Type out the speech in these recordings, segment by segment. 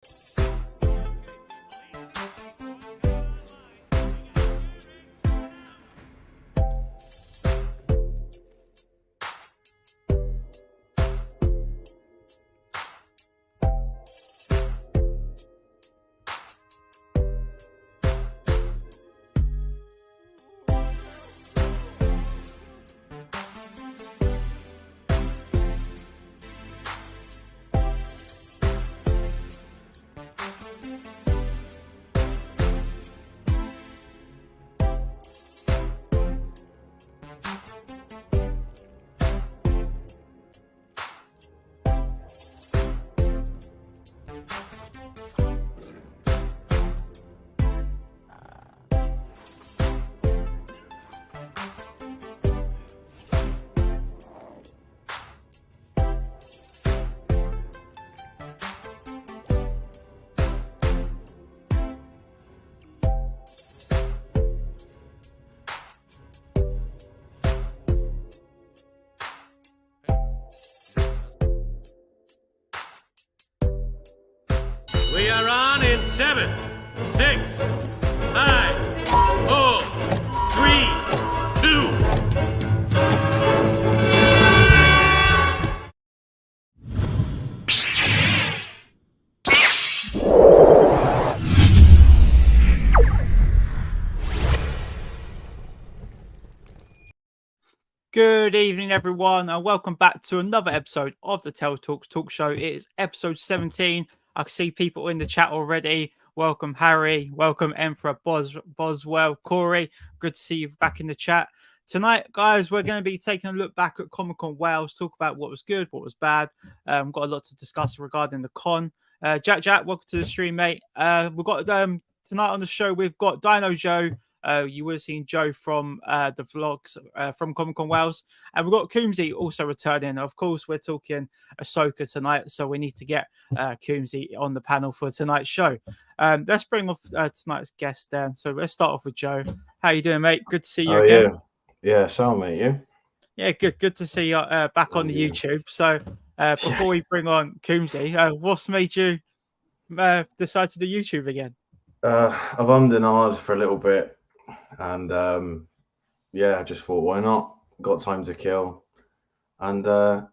We are on in 7, 6, 5, 4, 3, 2. Good evening, everyone, and welcome back to another episode of the Tel Talks Talk Show. It is episode 17. I can see people in the chat already. Welcome, Harry. Welcome, Emperor Boswell. Corey, good to see you back in the chat. Tonight, guys, we're going to be taking a look back at Comic-Con Wales, talk about what was good, what was bad. Got a lot to discuss regarding the con. Jack, welcome to the stream, mate. We've got tonight on the show, we've got Dino Joe. You would have seen Joe from the vlogs from Comic-Con Wales. And we've got Coombsy also returning. Of course, we're talking Ahsoka tonight, so we need to get Coombsy on the panel for tonight's show. Let's bring off tonight's guest then. So let's start off with Joe. How you doing, mate? Good to see you again. Yeah, so mate, you? Yeah, good to see you back on the YouTube. So before we bring on Coombsy, what's made you decide to do YouTube again? I've ummed and ahed for a little bit, and I just thought, why not? Got time to kill, and I'm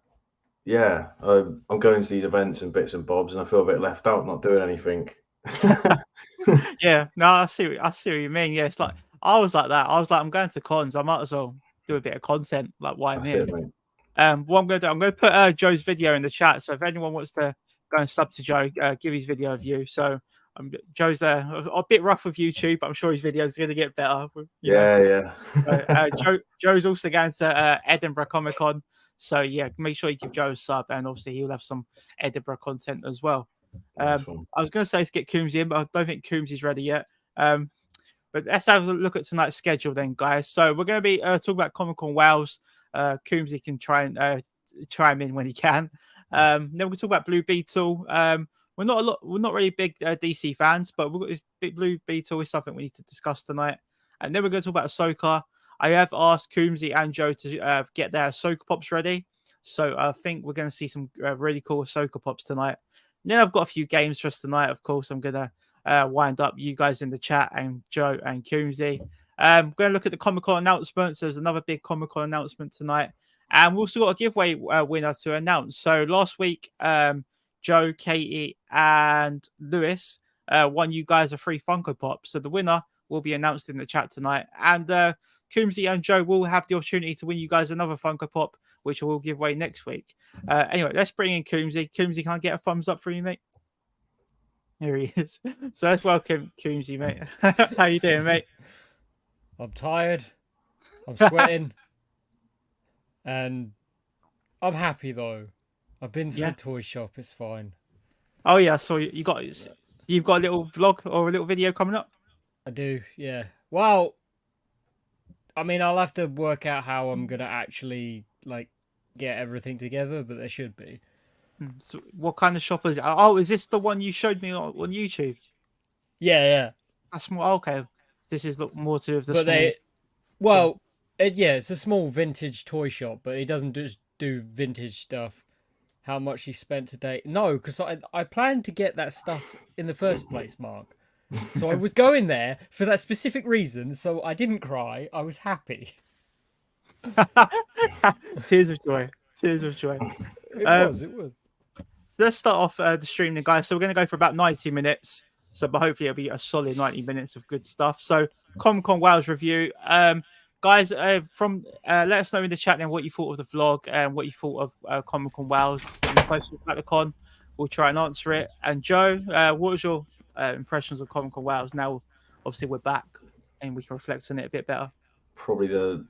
going to these events and bits and bobs, and I feel a bit left out, not doing anything. Yeah, no, I see what you mean. Yeah, it's like I was like that. I was like, I'm going to cons, I might as well do a bit of content, like why I'm here. Mate. What I'm going to do, I'm going to put Joe's video in the chat. So if anyone wants to go and sub to Joe, give his video a view. So Joe's a bit rough with YouTube, but I'm sure his video is going to get better. Joe's also going to Edinburgh Comic Con. So yeah, make sure you give Joe a sub, and obviously he'll have some Edinburgh content as well. I was going to say let's get Coombsy in, but I don't think Coombsy's ready yet. But let's have a look at tonight's schedule then, guys. So we're going to be talking about Comic-Con Wales. Coombsy can try and chime in when he can. Then we're going to talk about Blue Beetle. We're not really big DC fans, but we've got this big Blue Beetle is something we need to discuss tonight. And then we're going to talk about Ahsoka. I have asked Coombsy and Joe to get their Ahsoka pops ready. So I think we're going to see some really cool Ahsoka pops tonight. And then I've got a few games for us tonight. Of course, I'm going to wind up you guys in the chat and Joe and Coombsy. We're going to look at the Comic-Con announcements. There's another big Comic-Con announcement tonight. And we've also got a giveaway winner to announce. So last week, Joe, Katie, and Lewis won you guys a free Funko Pop. So the winner will be announced in the chat tonight. And Coombsy and Joe will have the opportunity to win you guys another Funko Pop, which we'll give away next week. Anyway, let's bring in Coombsy. Coombsy, can I get a thumbs up for you, mate? Here he is. So let's welcome Coombsy, mate. How you doing, mate? I'm tired. I'm sweating. And I'm happy, though. I've been to the toy shop. It's fine. Oh, yeah. So you've got a little vlog or a little video coming up? I do, yeah. Well, I mean, I'll have to work out how I'm going to actually, get everything together, but there should be. So what kind of shop is it? Oh, is this the one you showed me on YouTube? Yeah. That's more okay. This is more to the. But it's a small vintage toy shop, but it doesn't just do vintage stuff. how much he spent today. No, because I planned to get that stuff in the first place, Mark. So I was going there for that specific reason. So I didn't cry. I was happy. Tears of joy. Tears of joy. It was. So let's start off the stream, then, guys. So we're going to go for about 90 minutes. So, but hopefully it'll be a solid 90 minutes of good stuff. So, Comic-Con Wales review. Guys, let us know in the chat then what you thought of the vlog and what you thought of Comic-Con Wales. Any questions about the con, we'll try and answer it. And Joe, what was your impressions of Comic-Con Wales? Now, obviously, we're back and we can reflect on it a bit better. Probably the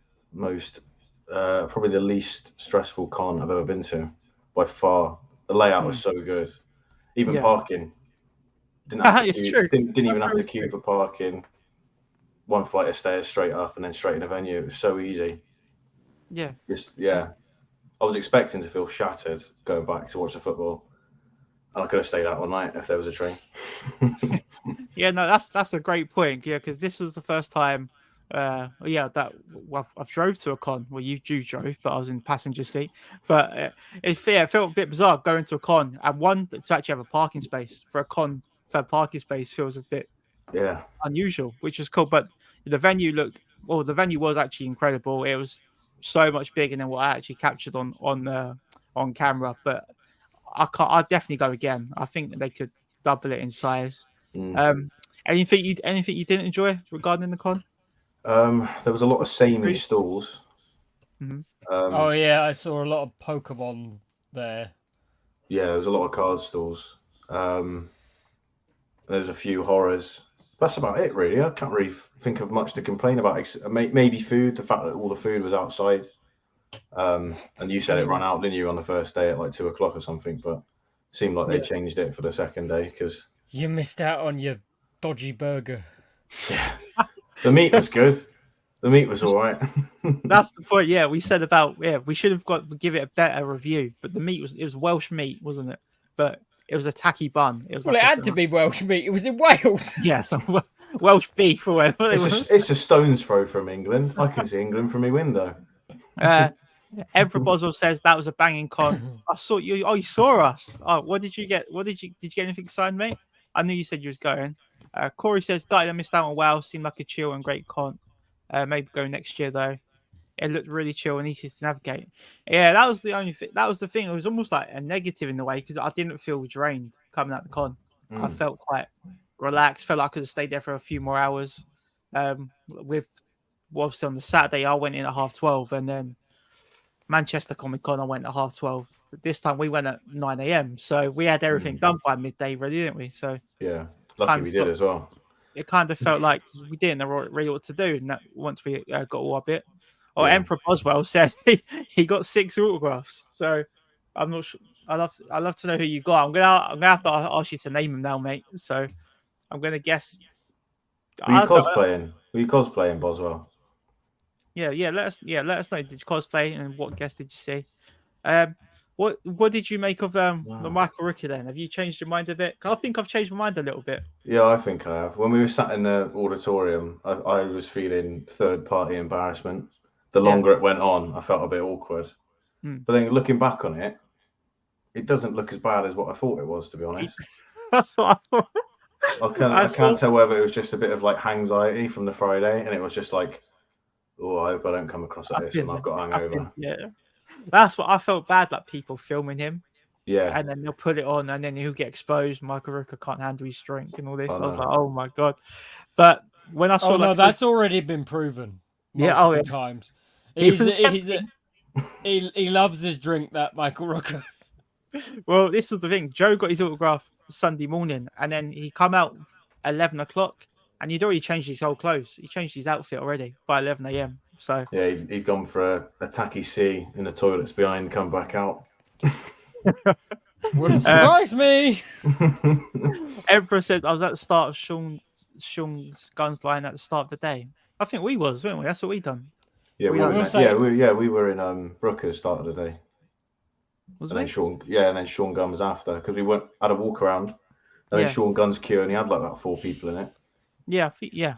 least stressful con I've ever been to, by far. The layout was so good. Even parking. Didn't even have to queue for parking. One flight of stairs straight up and then straight in a venue. It was so easy. Yeah. I was expecting to feel shattered going back to watch the football. And I could have stayed out all night if there was a train. Yeah, no, that's a great point. Yeah, because this was the first time I've drove to a con. Well, you drove, but I was in the passenger seat. But it felt a bit bizarre going to a con and to actually have a parking space for a con. To have a parking space feels a bit unusual, which is cool. But the venue was actually incredible. It was so much bigger than what I actually captured on camera. But I'd definitely go again. I think they could double it in size. Anything you didn't enjoy regarding the con? There was a lot of samey stalls. Mm-hmm. I saw a lot of Pokemon there. Yeah, there was a lot of card stalls. There's a few horrors. That's about it, really. I can't really think of much to complain about. Maybe food, the fact that all the food was outside. And you said it ran out, didn't you, on the first day at like 2:00 or something? But it seemed like they changed it for the second day because you missed out on your dodgy burger. Yeah, the meat was good. The meat was all right. That's the point. Yeah, we said we should have give it a better review, but the meat was Welsh meat, wasn't it? But it was a tacky bun. It had to be Welsh meat. It was in Wales. Yeah, some Welsh beef or whatever. It's a stone's throw from England. I can see England from my window. Emperor Boswell says that was a banging con. I saw you. Oh, you saw us. Oh, what did you get? Did you get anything signed, mate? I knew you said you was going. Corey says, "Guy, I missed out on Wales. Seemed like a chill and great con. Maybe go next year though. It looked really chill and easy to navigate." Yeah, that was the only thing. That was the thing. It was almost like a negative in a way because I didn't feel drained coming out the con. I felt quite relaxed. Felt like I could have stayed there for a few more hours. Obviously on the Saturday I went in at 12:30, and then Manchester Comic Con I went at 12:30. But this time we went at 9 a.m. So we had everything done by midday, really, didn't we? So yeah, lucky we did as well. It kind of felt like we didn't know really what to do. And once we got all our bit. Emperor Boswell said he got 6 autographs. So I'm not sure. I love to know who you got. I'm gonna have to ask you to name them now, mate. So I'm gonna guess. Were you cosplaying Boswell? Yeah. Let us know. Did you cosplay and what guest did you see? What did you make of the Michael Rooker then? Have you changed your mind a bit? I think I've changed my mind a little bit. Yeah, I think I have. When we were sat in the auditorium, I was feeling third-party embarrassment. The longer it went on, I felt a bit awkward. But then looking back on it, it doesn't look as bad as what I thought it was, to be honest. That's what I thought. I can't tell whether it was just a bit of like anxiety from the Friday, and it was just like, oh, I hope I don't come across like this and I've got hangover. That's what I felt bad, like people filming him. Yeah. And then they'll put it on and then he'll get exposed. Michael Rooker can't handle his drink and all this. I was like, oh my God. But when I saw that's already been proven multiple times. He loves his drink, that Michael Rooker. Well, this was the thing. Joe got his autograph Sunday morning and then he come out 11 o'clock and he'd already changed his whole clothes. He changed his outfit already by 11 a.m. So yeah, he'd gone for a tacky C in the toilets behind, come back out. Wouldn't surprise me. Emperor said I was at the start of Sean's Guns line at the start of the day. I think we was, weren't we? That's what we done. Yeah, we were in Rooker's start of the day. Then Sean Gunn was after because we had a walk around, and then Sean Gunn's queue, and he had like about 4 people in it. Yeah.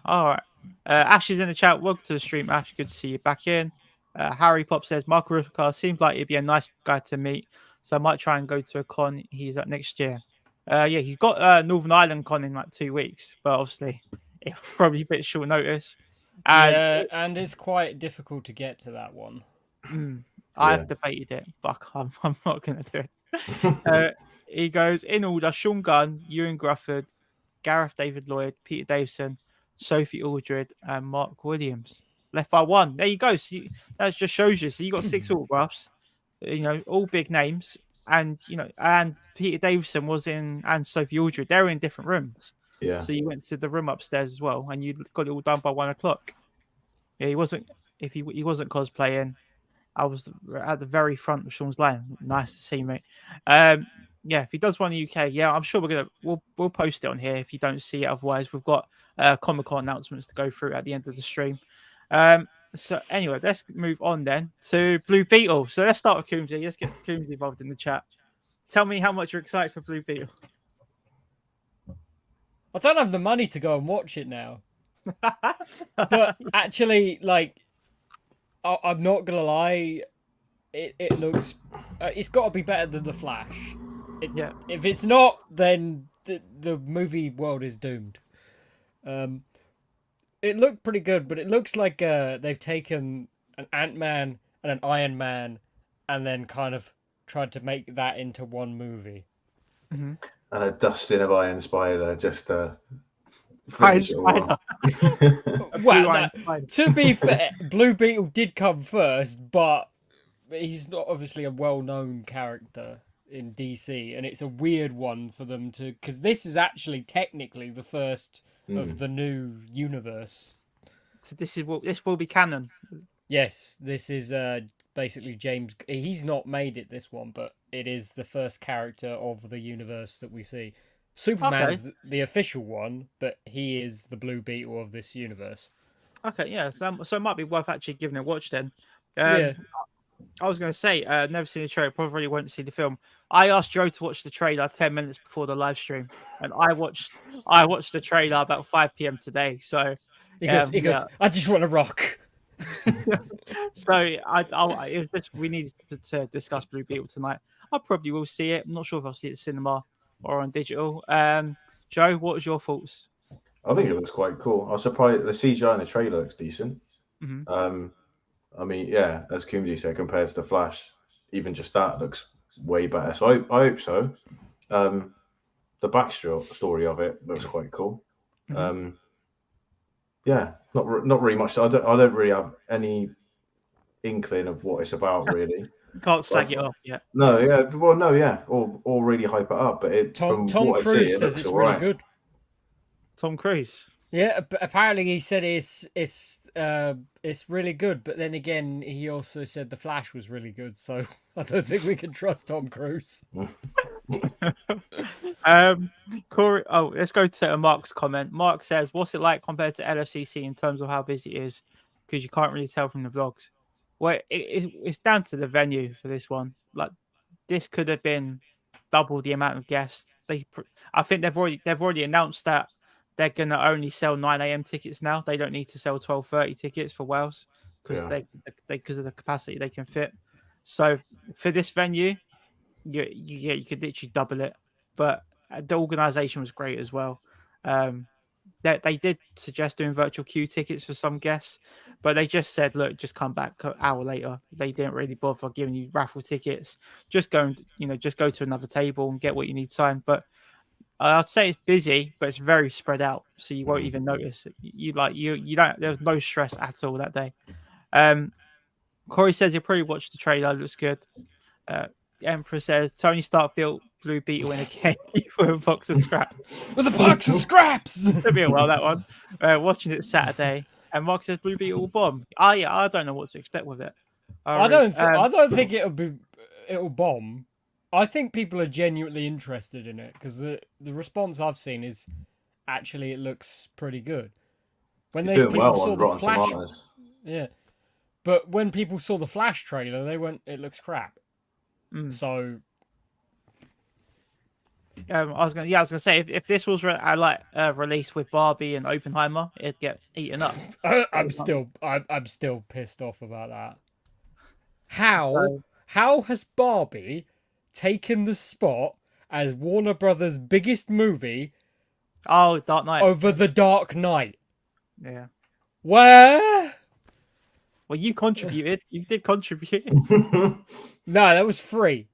All right. Ash is in the chat. Welcome to the stream, Ash. Good to see you back in. Harry Pop says Michael Rooker seems like he'd be a nice guy to meet. so I might try and go to a con he's at next year. Yeah, he's got Northern Ireland con in like 2 weeks, but obviously it's probably a bit short notice. And Yeah, and it's quite difficult to get to that one. I've debated it, but I'm not going to do it. He goes in order: Sean Gunn, Ewan Grufford, Gareth David Lloyd, Peter Davison, Sophie Aldred, and Mark Williams. Left by one. There you go. So that just shows you. So you got 6 autographs, all big names, and and Peter Davison was in, and Sophie Aldred. They were in different rooms. Yeah. So you went to the room upstairs as well, and you got it all done by 1:00. Yeah, he wasn't. If he wasn't cosplaying, I was at the very front of Sean's line. Nice to see, mate. Yeah, if he does one in the UK, yeah, I'm sure we'll post it on here if you don't see it. Otherwise, we've got Comic-Con announcements to go through at the end of the stream. So anyway, let's move on then to Blue Beetle. So let's start with Coombsy. Let's get Coombsy involved in the chat. Tell me how much you're excited for Blue Beetle. I don't have the money to go and watch it now. But actually, I'm not gonna lie, it looks, it's got to be better than The Flash. Yeah. If it's not, then the movie world is doomed. It looked pretty good, but it looks like they've taken an Ant-Man and an Iron Man, and then kind of tried to make that into one movie. Mm-hmm. And a dusting of Iron Spider, just Iron Spider. Well, to be fair, Blue Beetle did come first, but he's not obviously a well-known character in DC, and it's a weird one for them to, because this is actually technically the first of the new universe. So this will be canon. Yes, this is basically James. He's not made it this one, but it is the first character of the universe that we see. Superman's the official one, but he is the Blue Beetle of this universe. Okay, yeah, so it might be worth actually giving it a watch then. Yeah. I was going to say, never seen the trailer, probably won't see the film. I asked Joe to watch the trailer 10 minutes before the live stream, and I watched the trailer about 5 p.m. today. So he goes, I just want to rock. So we need to discuss Blue Beetle tonight. I probably will see it. I'm not sure if I'll see it in cinema or on digital. Joe, what was your thoughts? I think it looks quite cool. I was surprised the CGI in the trailer looks decent. Mm-hmm. I mean, yeah, as Coombsy said, compared to the Flash, even just that looks way better. So I hope so. The backstory of it looks quite cool. Mm-hmm. Yeah, not really much. I don't really have any inkling of what it's about, really. You can't slag it off yet. No, yeah, well, no, yeah, or really hype it up. But Tom Cruise says it's really good. Tom Cruise. Yeah, apparently he said it's really good, but then again, he also said The Flash was really good, so I don't think we can trust Tom Cruise. Corey, let's go to Mark's comment. Mark says, "What's it like compared to LFCC in terms of how busy it is? Because you can't really tell from the vlogs." Well, it's down to the venue for this one. Like, this could have been double the amount of guests. I think they've already announced that they're gonna only sell 9 a.m. tickets now. They don't need to sell 12:30 tickets for Wales because because of the capacity they can fit. So for this venue, you could literally double it. But the organisation was great as well. They did suggest doing virtual queue tickets for some guests, but they just said, "Look, just come back an hour later." They didn't really bother giving you raffle tickets. Just go to another table and get what you need signed. But I'd say it's busy, but it's very spread out, so you won't even notice it. You don't. There's no stress at all that day. Corey says he'll probably watch the trailer. Looks good. Emperor says Tony Stark built Blue Beetle in a cave with a box of scraps. With a box of scraps. It'll be a while, that one. Watching it Saturday, and Mark says Blue Beetle will bomb. I don't know what to expect with it. I don't think it'll bomb. I think people are genuinely interested in it because the response I've seen is actually it looks pretty good. When people saw the Flash, yeah, but when people saw the Flash trailer, they went, "It looks crap." So, I was gonna say if this was released with Barbie and Oppenheimer, it'd get eaten up. I'm still pissed off about that. How has Barbie taken the spot as Warner Brothers' biggest movie Oh, Dark Knight. over The Dark Knight. Yeah. Where? Well, you contributed. You did contribute. No, that was free.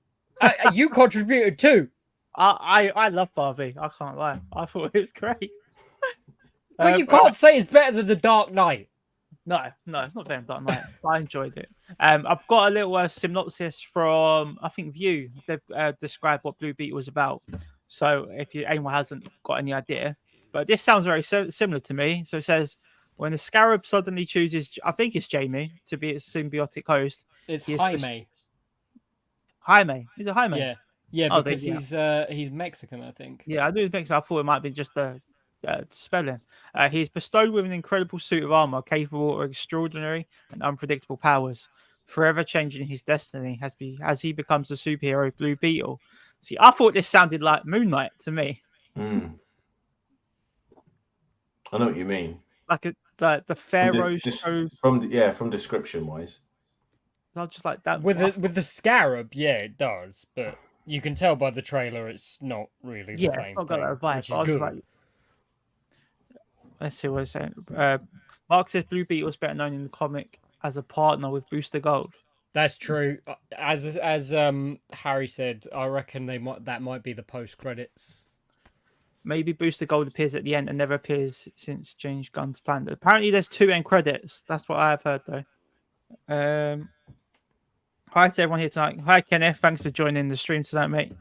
You contributed too. I love Barbie. I can't lie. I thought it was great. But you can't say it's better than The Dark Knight. No, it's not better than Dark Knight. I enjoyed it. I've got a little synopsis from, I think, View. They've described what Blue Beetle was about. So if anyone hasn't got any idea, but this sounds very similar to me. So it says, when the Scarab suddenly chooses, I think it's Jamie, to be its symbiotic host. It's Jaime. Jaime? Is it Jaime? Yeah. Yeah, Oh, because he's Mexican, I think. Yeah, I do think so. I thought it might be just a spelling. He is bestowed with an incredible suit of armor capable of extraordinary and unpredictable powers, forever changing his destiny as he becomes the superhero Blue Beetle. See, I thought this sounded like Moon Knight to me. I know what you mean. Like the Pharaoh's from description wise. Not just like that. With the Scarab, yeah, it does, but you can tell by the trailer it's not really the same. I've got that vibe. Which is good. Like, let's see what it's saying. Mark says Blue Beetle is better known in the comic as a partner with Booster Gold. That's true. As Harry said, I reckon that might be the post credits. Maybe Booster Gold appears at the end and never appears since James Gunn's planned. Apparently, there's 2 end credits. That's what I have heard, though. Hi to everyone here tonight. Hi, Kenneth. Thanks for joining the stream tonight, mate.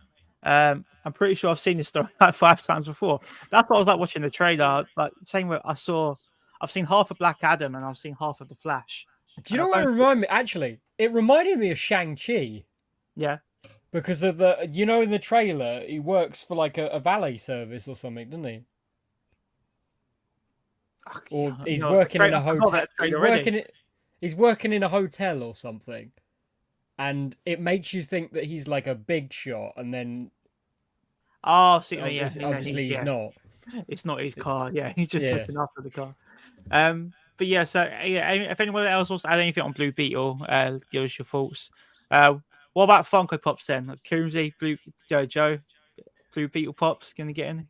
I'm pretty sure I've seen this story like 5 times before. That's what I was like watching the trailer. Like, same way I've seen half of Black Adam and I've seen half of The Flash. Do you know what it reminded me? Actually, it reminded me of Shang-Chi. Yeah. Because of in the trailer, he works for like a valet service or something, doesn't he? Or he's working in a hotel. He's working in a hotel or something. And it makes you think that he's like a big shot, and then obviously he's not. It's not his car. Yeah, he's just looking after the car. But yeah, so if anyone else wants to add anything on Blue Beetle, give us your thoughts. What about Funko Pops then? Like Coombsy, Joe, Blue Beetle Pops, gonna get any?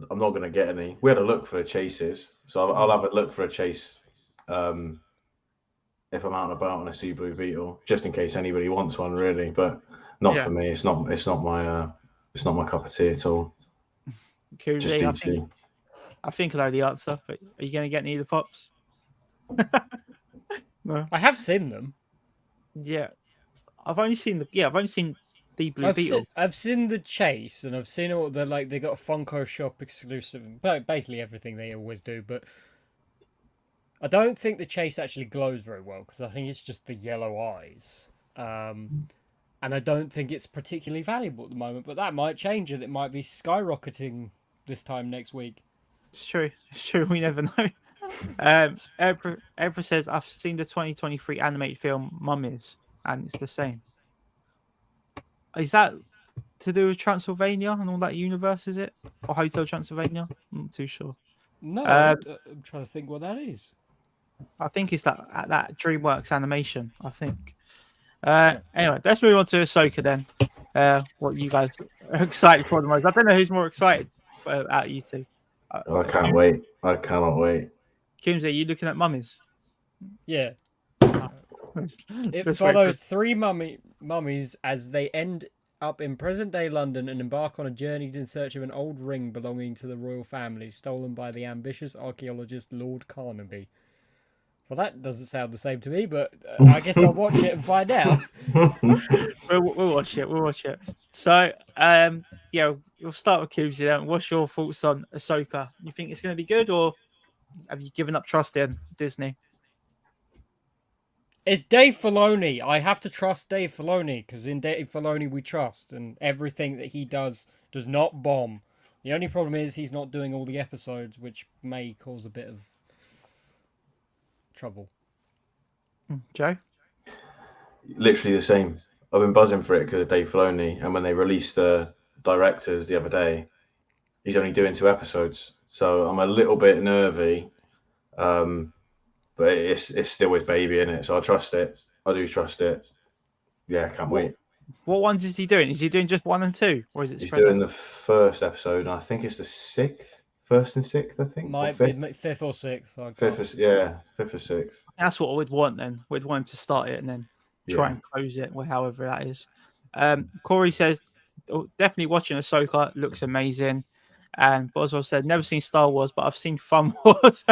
I'm not gonna get any. We had a look for chases, so I'll have a look for a chase. If I'm out and about and I see Blue Beetle, just in case anybody wants one, really, but not for me. It's not my cup of tea at all. Coombsy, I think I know the answer, but are you gonna get any of the pops? No. I have seen them. Yeah, I've only seen the Blue Beetle. I've seen the chase, and I've seen all the they got a Funko Shop exclusive, basically everything they always do, but I don't think the chase actually glows very well because I think it's just the yellow eyes. And I don't think it's particularly valuable at the moment, but that might change and it might be skyrocketing this time next week. It's true. We never know. Emperor says, I've seen the 2023 animated film Mummies, and it's the same. Is that to do with Transylvania and all that universe, is it? Or Hotel Transylvania? I'm not too sure. No, I'm trying to think what that is. I think it's that DreamWorks animation, I think. Anyway, let's move on to Ahsoka then. What you guys are excited for the most? I don't know who's more excited out of you two. I can't wait. I cannot wait. Kimsey, are you looking at mummies? Yeah. It Let's follows 3 mummies as they end up in present-day London and embark on a journey in search of an old ring belonging to the royal family, stolen by the ambitious archaeologist Lord Carnaby. Well, that doesn't sound the same to me, but I guess I'll watch it and find out. We'll watch it. So, we'll start with Cubesy then. What's your thoughts on Ahsoka? You think it's going to be good, or have you given up trust in Disney? It's Dave Filoni. I have to trust Dave Filoni because in Dave Filoni we trust, and everything that he does not bomb. The only problem is he's not doing all the episodes, which may cause a bit of trouble. Joe? Literally the same. I've been buzzing for it because of Dave Filoni, and when they released the directors the other day, he's only doing 2 episodes, so I'm a little bit nervy, but it's still his baby, isn't it? So I trust it. I do trust it. Yeah, I can't wait. What ones is he doing? Is he doing just 1 and 2, or is it? He's spread doing out? the first episode, and I think it's the 1st and 6th. I think Might or be 5th. 5th or 6th. Fifth, fifth or sixth. That's what we'd want then. We'd want him to start it and then try and close it, or however that is. Corey says, definitely watching Ahsoka. Looks amazing. And Boswell said, never seen Star Wars, but I've seen Fun Wars.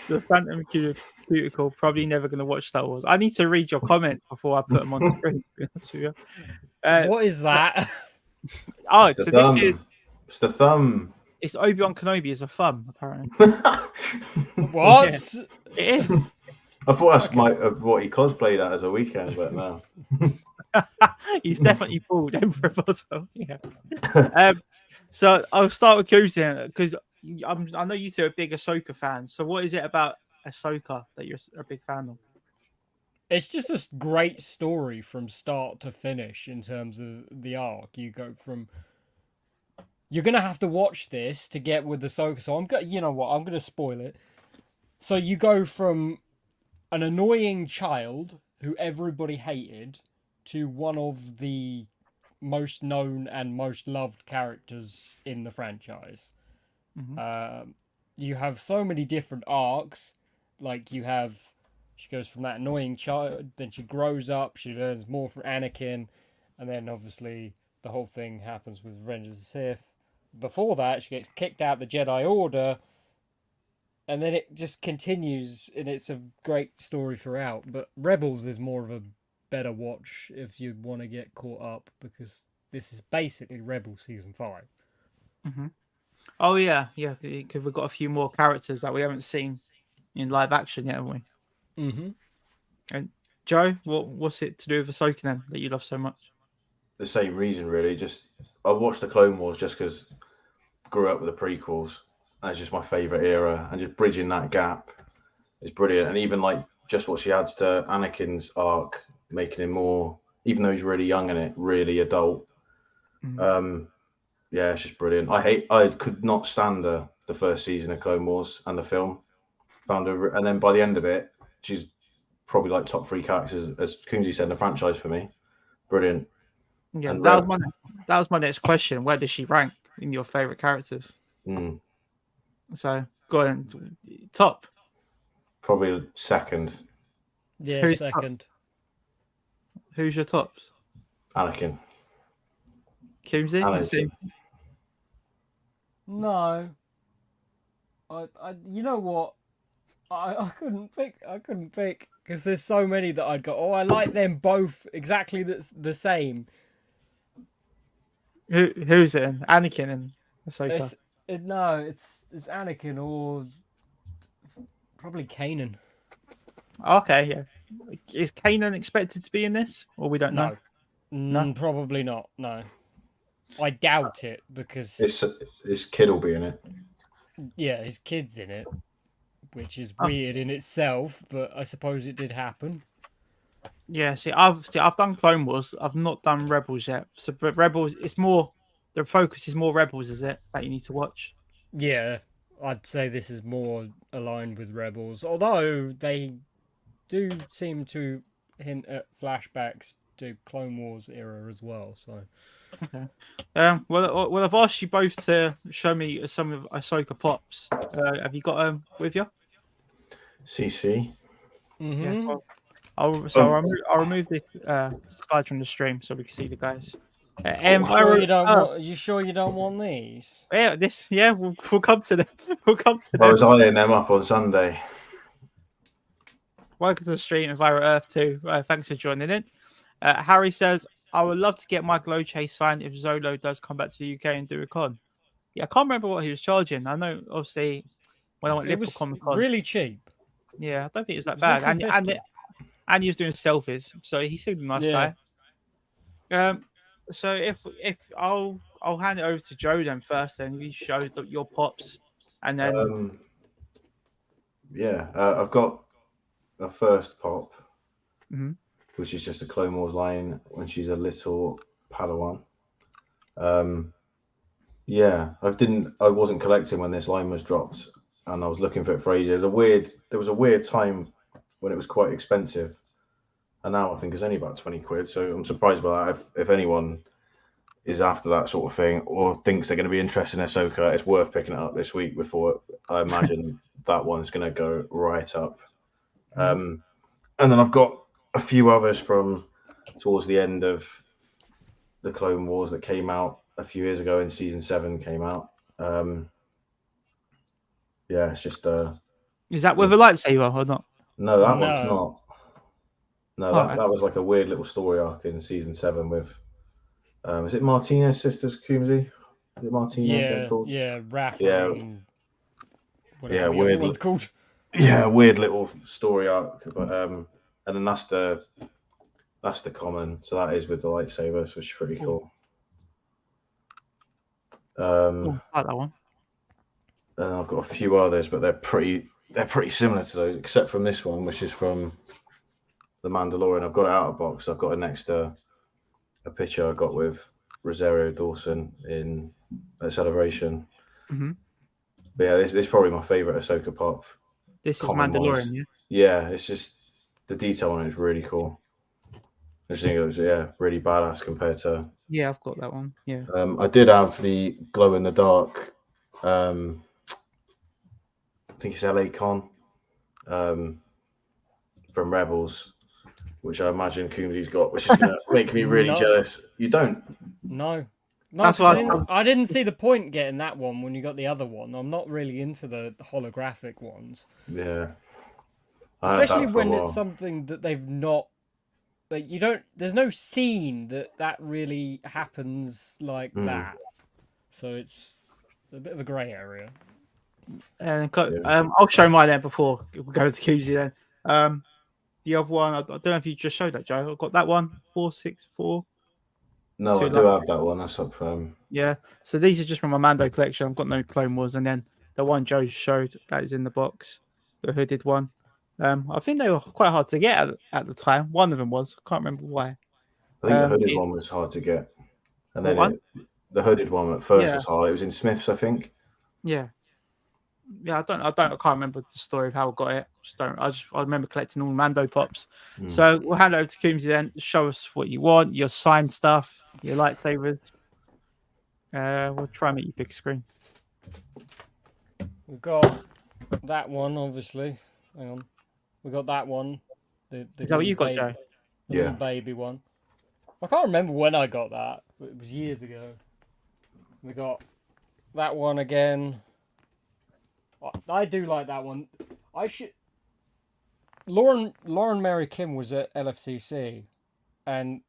The Phantom Cuticle. Probably never going to watch Star Wars. I need to read your comment before I put them on the screen. To be honest with you. What is that? Oh, It's so the this thumb. is. It's the thumb. It's Obi-Wan Kenobi as a thumb, apparently. What? Yeah. It is. I thought that's what he cosplayed at as a weekend, but no. He's definitely bald, Emperor Boswell. Yeah. So I'll start with Kuzi because I know you two are big Ahsoka fans. So what is it about Ahsoka that you're a big fan of? It's just a great story from start to finish in terms of the arc. You go from... You're going to have to watch this to get with Ahsoka. So you know what? I'm going to spoil it. So you go from an annoying child who everybody hated to one of the most known and most loved characters in the franchise. Mm-hmm. You have so many different arcs. Like she goes from that annoying child, then she grows up, she learns more from Anakin, and then obviously the whole thing happens with Revenge of the Sith. Before that, she gets kicked out the Jedi Order, and then it just continues, and it's a great story throughout. But Rebels is more of a better watch if you want to get caught up, because this is basically Rebels Season 5. Mm-hmm. Oh, yeah. Because we've got a few more characters that we haven't seen in live action yet, haven't we? Mm-hmm. And Joe, what's it to do with Ahsoka then that you love so much? The same reason, really. Just I watched the Clone Wars just because I grew up with the prequels. And it's just my favourite era, and just bridging that gap is brilliant. And even like just what she adds to Anakin's arc, making him more, even though he's really young in it, really adult. Mm-hmm. Yeah, it's just brilliant. I could not stand the first season of Clone Wars and the film. Found her, and then by the end of it, she's probably like top 3 characters, as Kunzi said, in the franchise for me. Brilliant. Yeah, And that was my next question. Where does she rank in your favorite characters? So go on, top. Probably second. Yeah, Who's second. Who's your tops? Anakin. Kumsey? Anakin. No. I you know what? I couldn't pick because there's so many that I'd go, oh, I like them both exactly the same. Who's it? Anakin and Ahsoka. It's Anakin or probably Kanan. Okay, yeah. Is Kanan expected to be in this, or we don't know? No, probably not. No, I doubt it because his kid will be in it. Yeah, his kid's in it, which is weird in itself, but I suppose it did happen. Yeah, I've done Clone Wars. I've not done Rebels yet. So, but Rebels, the focus is more Rebels, is it, that you need to watch? Yeah, I'd say this is more aligned with Rebels, although they do seem to hint at flashbacks to Clone Wars era as well. So, okay. Well, I've asked you both to show me some of Ahsoka pops. Have you got them with you? CC. mm-hmm. Yeah. Well, I'll remove this slide from the stream so we can see the guys. You sure you don't want these? Yeah, we'll come to them. We'll come to them. I was eyeing them up on Sunday. Welcome to the stream, Enviro Earth 2. Thanks for joining in. Harry says, I would love to get my glow chase signed if Zolo does come back to the UK and do a con. Yeah, I can't remember what he was charging. I know, obviously, when I went to Liverpool Comic Con. Really cheap. Yeah, I don't think it was that bad. And he was doing selfies, so he seemed a nice guy. So if I'll hand it over to Joe then first, then you show your pops, and then I've got a first pop, mm-hmm. which is just a Clone Wars line when she's a little Padawan. I wasn't collecting when this line was dropped, and I was looking for it for ages. There was a weird time when it was quite expensive, and now I think it's only about 20 quid. So I'm surprised by that. If anyone is after that sort of thing or thinks they're going to be interested in Ahsoka, it's worth picking it up this week before I imagine that one's going to go right up. And then I've got a few others from towards the end of the Clone Wars that came out a few years ago in season 7 came out. Yeah, it's just Is that with a lightsaber or not? no, that No. one's not. No, that was like a weird little story arc in season 7 with is it Martinez sisters, Coombsy? Is it Martinez? Yeah, Rafa. Yeah. And whatever Yeah, the weird. other one's called. Yeah, weird little story arc, but and then that's the common. So that is with the lightsabers, which is pretty cool. I like that one. And I've got a few others, but they're pretty similar to those, except from this one, which is from The Mandalorian. I've got it out of box. I've got it next to a picture I got with Rosario Dawson in a Celebration. Mm-hmm. But yeah, this is probably my favorite Ahsoka pop. This is Mandalorian, yeah. Yeah, it's just the detail on it is really cool. I just think it was really badass compared to. Yeah, I've got that one. Yeah. I did have the glow in the dark. I think it's LA Con from Rebels, which I imagine Coombsy's got, which is going to make me really jealous. You don't? No, That's why I didn't see the point getting that one when you got the other one. I'm not really into the holographic ones. Yeah. Especially when it's something that they've not. Like, you don't. There's no scene that really happens like that. So it's a bit of a grey area. And I'll show mine then before we go to Coombsy then. The other one, I don't know if you just showed that, Joe. I've got that one, 464. No, I do have that one. That's up. Yeah. So these are just from my Mando collection. I've got no Clone Wars, and then the one Joe showed that is in the box, the hooded one. I think they were quite hard to get at the time. One of them was. I can't remember why. I think the hooded one was hard to get, and then the hooded one at first was hard. It was in Smith's, I think. Yeah. Yeah, I can't remember the story of how I got it. I remember collecting all Mando pops. So we'll hand over to Coombsy then. Show us what you want, your signed stuff, your lightsabers. We'll try and make you big screen. We've got that one, obviously. Hang on. We got that one. Is that what you got, Joe? The little baby one. I can't remember when I got that, but it was years ago. We got that one again. I do like that one. Lauren Mary Kim was at LFCC, and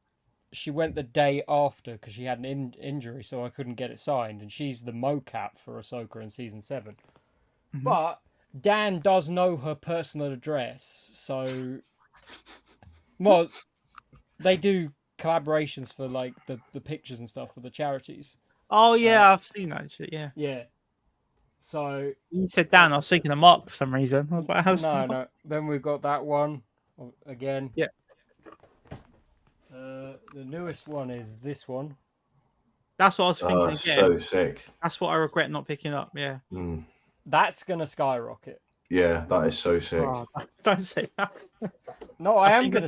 she went the day after because she had an injury, so I couldn't get it signed. And she's the mocap for Ahsoka in season 7. Mm-hmm. But Dan does know her personal address, so they do collaborations for like the pictures and stuff for the charities. Oh yeah, I've seen that shit. Yeah. Yeah. So you said Dan, I was thinking of Mark for some reason. I was like, no. Then we've got that one again. Yeah. The newest one is this one. That's what I was thinking again. So sick. That's what I regret not picking up. Yeah. That's gonna skyrocket. Yeah, that is so sick. Oh, don't say that. No, I'm gonna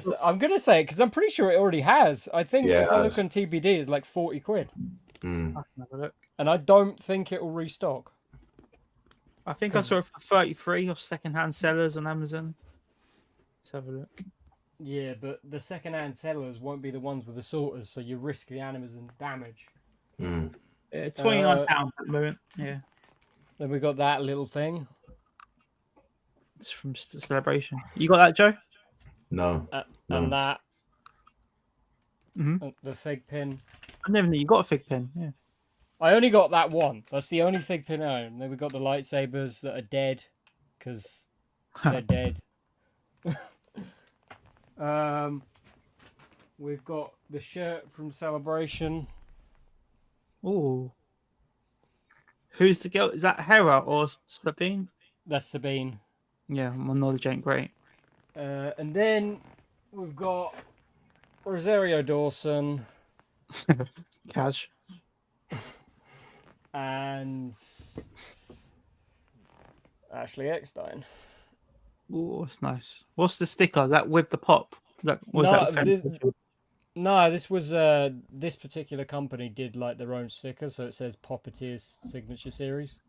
say it because I'm pretty sure it already has. I think if I look on TBD, it's like 40 quid. I can have a look. And I don't think it will restock. I think I saw it for 33 off secondhand sellers on Amazon. Let's have a look. Yeah, but the secondhand sellers won't be the ones with the sorters, so you risk the Amazon damage. £29 at the moment. Yeah. Then we got that little thing. It's from Celebration. You got that, Joe? No. And that. Mm-hmm. The fig pin. I never knew you got a fig pin. Yeah. I only got that one. That's the only fig pin I own. Then we got the lightsabers that are dead because they're dead. We've got the shirt from Celebration. Oh. Who's the girl? Is that Hera or Sabine? That's Sabine. Yeah, my knowledge ain't great. And then we've got Rosario Dawson. Cash. And Ashley Eckstein. Oh, it's nice. What's the sticker? Is that with the pop? This was this particular company did like their own sticker, so it says Poppeteer's signature series.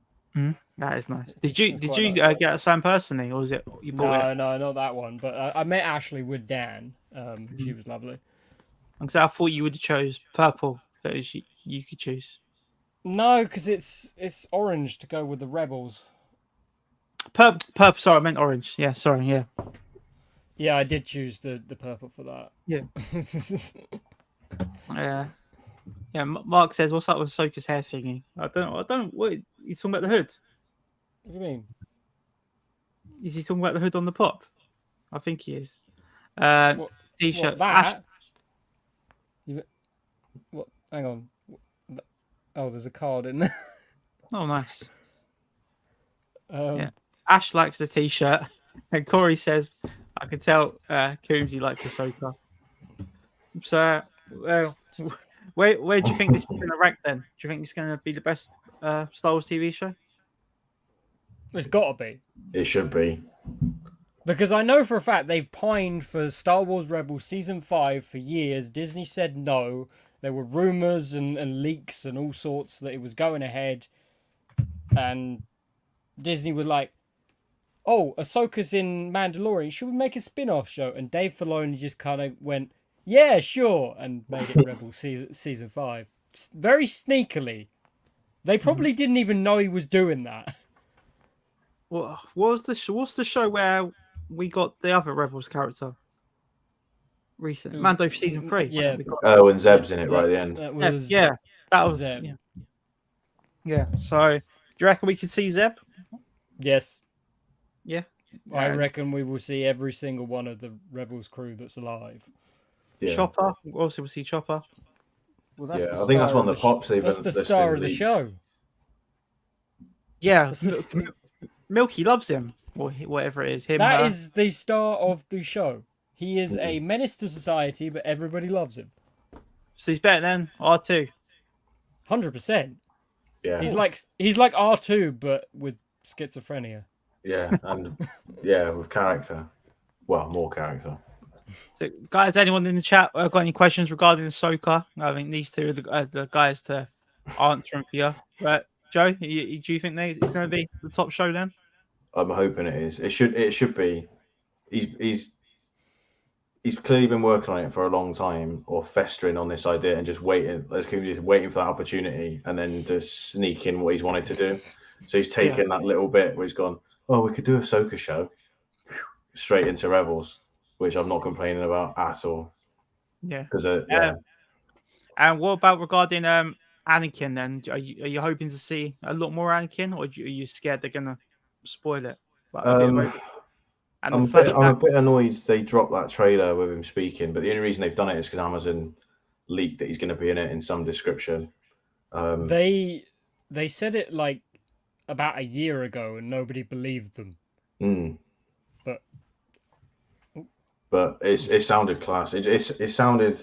That is nice. Did you get a sign personally, or was it you bought it? No, not that one. But I met Ashley with Dan. She was lovely. Because I thought you would have chose purple. That you could choose. No, because it's orange to go with the rebels. Purple. Sorry, I meant orange. Yeah, sorry. Yeah. Yeah, I did choose the purple for that. Yeah. Yeah. Mark says, "What's up with Ahsoka's hair thingy?" I don't. What you talking about the hood? What do you mean? Is he talking about the hood on the pop? I think he is. T-shirt. That? What? Hang on. Oh, there's a card in there. Oh, nice. Yeah. Ash likes the T-shirt, and Corey says, "I can tell Coombsy likes Ahsoka." So, where do you think this is going to rank then? Do you think it's going to be the best Star Wars TV show? It's got to be. It should be. Because I know for a fact they've pined for Star Wars Rebels Season 5 for years. Disney said no. There were rumours and leaks and all sorts that it was going ahead. And Disney were like, oh, Ahsoka's in Mandalorian. Should we make a spin-off show? And Dave Filoni just kind of went, yeah, sure. And made it Rebels season 5. Very sneakily. They probably didn't even know he was doing that. Well, what's the show where we got the other Rebels character? Recent Mando season 3. Yeah. And Zeb's in it right at the end. That was that was Zeb. Yeah. So, do you reckon we could see Zeb? Yes. Yeah. I reckon we will see every single one of the Rebels crew that's alive. Yeah. Chopper. Also, we'll see Chopper. Well, that's I think that's one of the pops. That's the star of the show. Yeah. Milky loves him, or whatever it is. That is the star of the show. He is a menace to society, but everybody loves him. So he's better than R2. 100%. Yeah. He's like R2, but with schizophrenia. Yeah, and with character. Well, more character. So, guys, anyone in the chat got any questions regarding Ahsoka? I think these two are the guys to answer them for you. But Joe, do you think it's going to be the top show then? I'm hoping it is. It should be. He's clearly been working on it for a long time, or festering on this idea and just waiting. As Coombs waiting for that opportunity, and then just sneak in what he's wanted to do. So he's taken that little bit where he's gone, oh, we could do a Ahsoka show, straight into Rebels, which I'm not complaining about at all. Yeah. Because And what about regarding Anakin then? Are you hoping to see a lot more Anakin, or are you scared they're gonna spoil it? I'm a bit annoyed they dropped that trailer with him speaking, but the only reason they've done it is because Amazon leaked that he's going to be in it in some description. They said it like about a year ago, and nobody believed them. But it sounded class. It sounded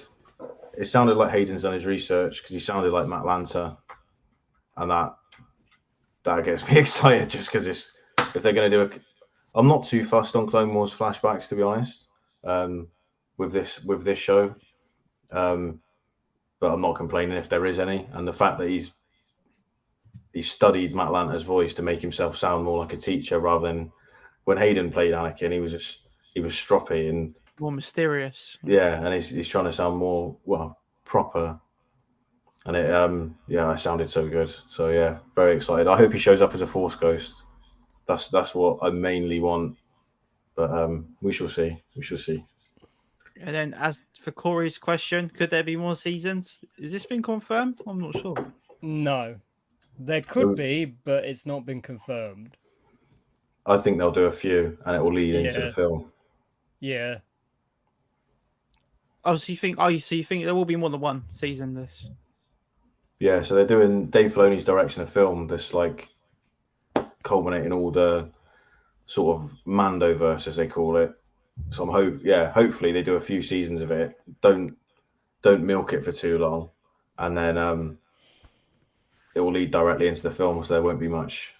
like Hayden's done his research, because he sounded like Matt Lanter, and that gets me excited just because if they're going to do I'm not too fussed on Clone Wars flashbacks, to be honest. With this show, but I'm not complaining if there is any. And the fact that he studied Matt Lanter's voice to make himself sound more like a teacher, rather than when Hayden played Anakin, he was stroppy and more mysterious. Yeah, and he's trying to sound more proper. And it sounded so good. So yeah, very excited. I hope he shows up as a Force ghost. That's what I mainly want. But we shall see. And then, as for Corey's question, could there be more seasons? Is this been confirmed? I'm not sure. No, there could be, but it's not been confirmed. I think they'll do a few, and it will lead into the film. Yeah. Oh, so you think there will be more than one season? This. Yeah, so they're doing Dave Filoni's direction of film. This culminating all the sort of Mandoverse, as they call it. So hopefully they do a few seasons of it. Don't milk it for too long, and then it will lead directly into the film. So there won't be much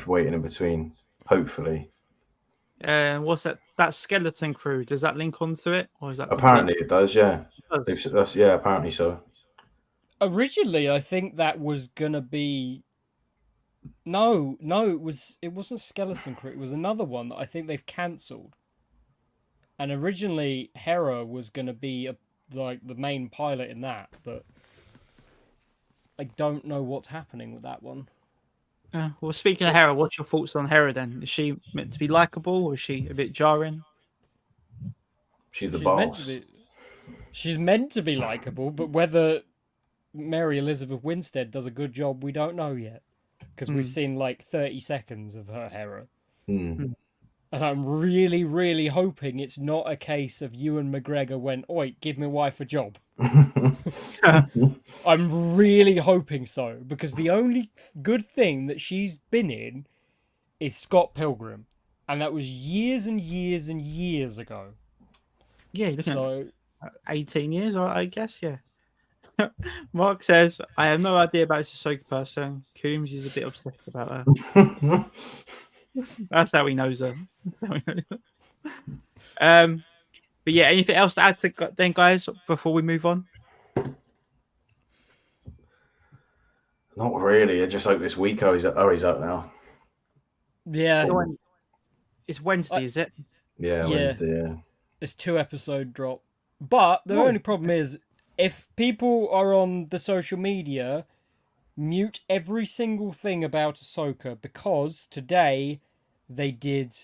waiting in between. Hopefully. What's that? That skeleton crew. Does that link onto it, or is that Apparently it does. Yeah. It does. That's, yeah. Apparently so. Originally, I think that was gonna be. No, it wasn't Skeleton Crew. It was another one that I think they've cancelled. And originally, Hera was gonna be like the main pilot in that, but I don't know what's happening with that one. Well, speaking of Hera, what's your thoughts on Hera then? Is she meant to be likable, or is she a bit jarring? She's the boss. She's meant to be likable, but whether Mary Elizabeth Winstead does a good job, we don't know yet. Because we've seen like 30 seconds of her Hera. And I'm really, really hoping it's not a case of Ewan McGregor went, oi, give my wife a job. I'm really hoping so, because the only good thing that she's been in is Scott Pilgrim. And that was years and years and years ago. Yeah, so 18 years, I guess, yeah. Mark says, I have no idea about this Ahsoka person. Coombs is a bit obsessed about her. That's how he knows her. But yeah, anything else to add to then, guys, before we move on? Not really. I just hope this week he's out now. Yeah. It's Wednesday, is it? Yeah, Wednesday, yeah. It's 2-episode drop. But the only problem is, if people are on the social media, mute every single thing about Ahsoka, because today they did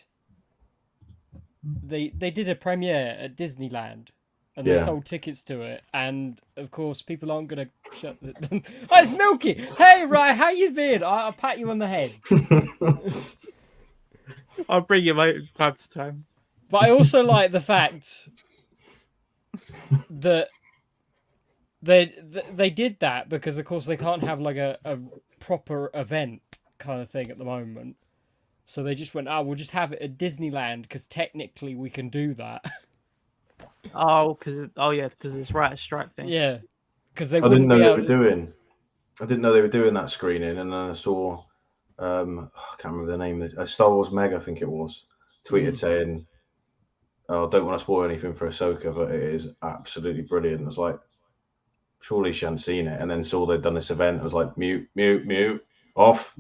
a premiere at Disneyland, and they sold tickets to it, and of course people aren't gonna shut the. Oh, it's Milky. Hey, Ryan, how you been? I'll pat you on the head. I'll bring you out time to time. But I also like the fact that they did that because, of course, they can't have like a proper event kind of thing at the moment. So they just went, we'll just have it at Disneyland because technically we can do that. Because it's right strike thing. Yeah, because I didn't know they were doing. I didn't know they were doing that screening, and then I saw, I can't remember the name. Star Wars Meg, I think it was, tweeted saying, "Oh, don't want to spoil anything for Ahsoka, but it is absolutely brilliant." I was like, surely she hadn't seen it, and then saw they'd done this event. I was like, mute, off.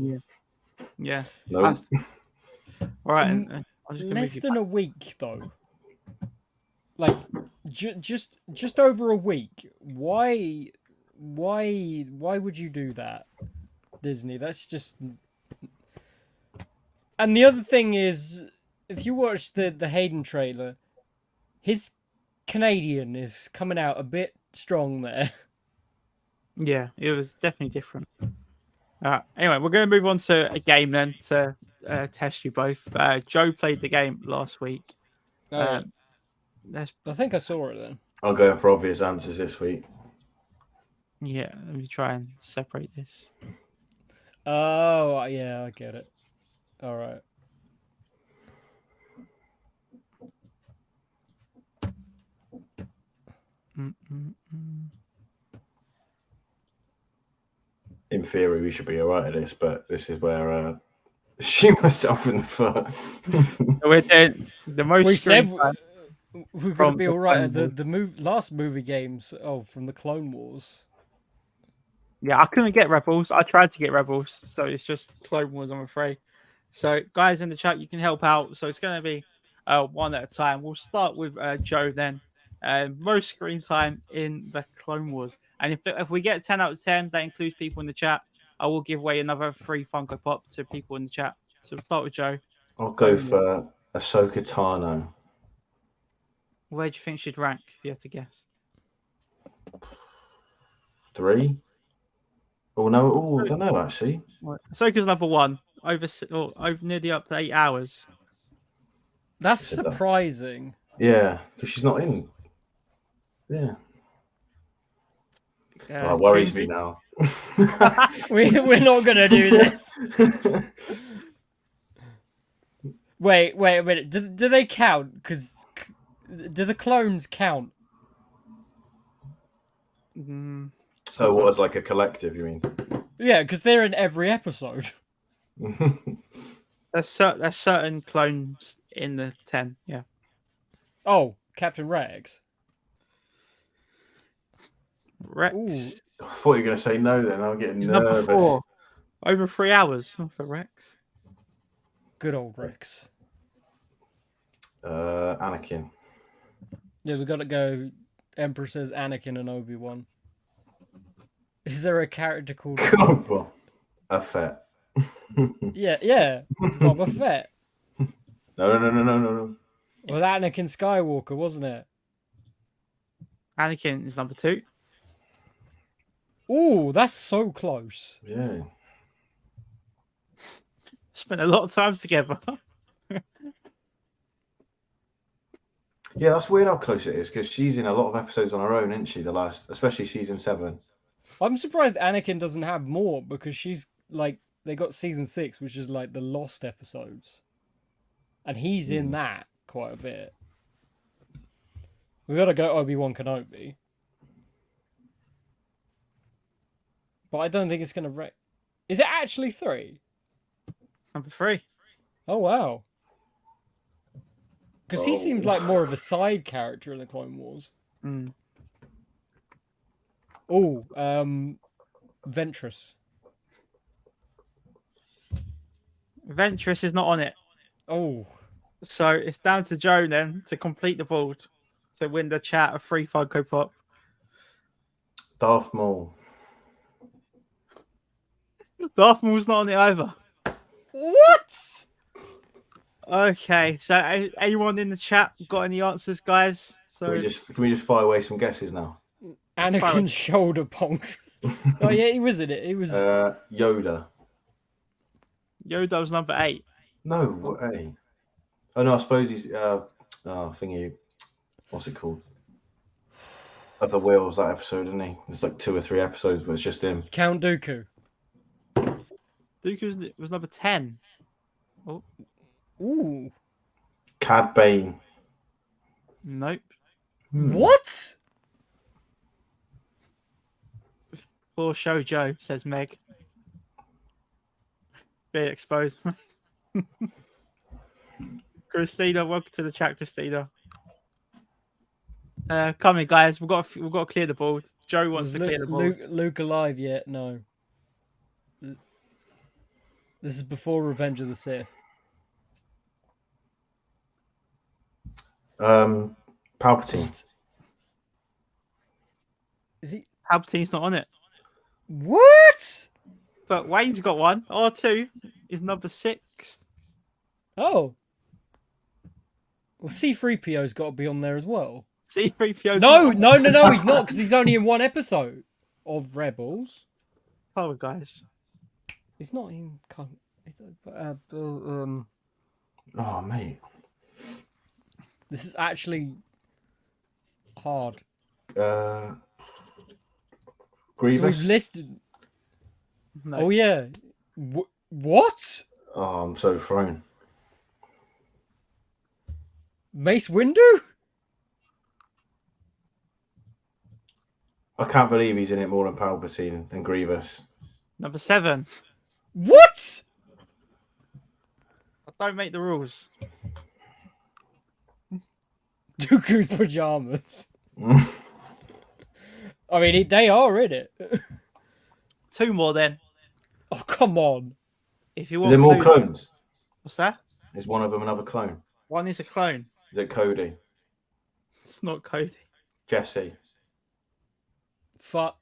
Yeah. Nope. All right. Less than a week though. Like, just over a week. Why would you do that, Disney? That's just. And the other thing is, if you watch the Hayden trailer, his Canadian is coming out a bit strong there. Yeah, it was definitely different. Anyway, we're going to move on to a game then to test you both. Joe played the game last week. I think I saw it then. I'll go for obvious answers this week. Yeah, let me try and separate this. Oh, yeah, I get it. All right. In theory, we should be all right at this, but this is where shoot myself in the foot. We're doing the most. We said we're going to be all right at the last movie games. From the Clone Wars. Yeah, I couldn't get Rebels. I tried to get Rebels, so it's just Clone Wars, I'm afraid. So, guys in the chat, you can help out. So it's going to be one at a time. We'll start with Joe then. Most screen time in the Clone Wars. And if we get 10 out of 10, that includes people in the chat, I will give away another free Funko Pop to people in the chat. So we'll start with Joe. I'll go for Ahsoka Tano. Where do you think she'd rank, if you had to guess? 3? Oh, no. Oh, I don't know, actually. Ahsoka's number 1. Over nearly up to 8 hours. That's surprising. Yeah, because she's not in. Yeah. That worries me now. We're not going to do this. Wait a minute. Do they count? Because do the clones count? So what, as like a collective, you mean? Yeah, because they're in every episode. There's certain clones in the 10. Yeah. Oh, Captain Rex. Rex. Ooh. I thought you were going to say no then. I'm getting He's nervous. number 4. Over 3 hours for Rex. Good old Rex. Anakin. Yeah, we got to go. Emperor says Anakin and Obi-Wan. Is there a character called Boba Fett. Yeah. Boba Fett. No. Well, Anakin Skywalker, wasn't it? Anakin is number 2. Ooh, that's so close. Yeah. Spent a lot of time together. Yeah, that's weird how close it is because she's in a lot of episodes on her own, isn't she? Especially season 7. I'm surprised Anakin doesn't have more because she's like they got season 6, which is like the lost episodes, and he's in that quite a bit. We gotta go Obi-Wan Kenobi, but I don't think it's gonna wreck. Is it actually 3? Number 3. Oh wow. Because he seemed like more of a side character in the Clone Wars. Mm. Oh, Ventress. Ventress is not on it. Oh. So it's down to Joe then to complete the board to win the chat of 3 Funko Pop. Darth Maul. Darth Maul's not on it either. What? Okay, so anyone in the chat got any answers, guys? So Can we just fire away some guesses now? Anakin's shoulder punch. Oh yeah, he was in it. He was Yoda. Yoda was number 8. No way. Oh no, I suppose he's thingy. What's it called? Of the Wheels, that episode, isn't he? There's like 2 or 3 episodes where it's just him. Count Dooku. Dooku was number 10. Oh, Ooh. Cad Bane. nope. What? Poor show, Joe, says Meg. Be exposed. Christina, welcome to the chat, Christina. Come in, guys. We've got to clear the board. Joe wants to clear the board. Luke alive yet? No. This is before Revenge of the Sith. Palpatine. Is he? Palpatine's not on it. What? But Wayne's got one. R2 is number 6. Oh. Well, C-3PO's got to be on there as well. C-3PO's No, he's not, because he's only in one episode of Rebels. Oh, guys. He's not in... Oh, mate. This is actually hard. Grievous. We've listed... No. Oh, yeah. What? Oh, I'm so thrown. Mace Windu? I can't believe he's in it more than Palpatine and Grievous. Number 7. What? Don't make the rules. Dooku's pajamas. I mean, they are in it. 2 more then. Oh, come on. If you Is want there more clues- clones? What's that? Is one of them another clone? One is a clone. Is it Cody? It's not Cody. Jesse? 5.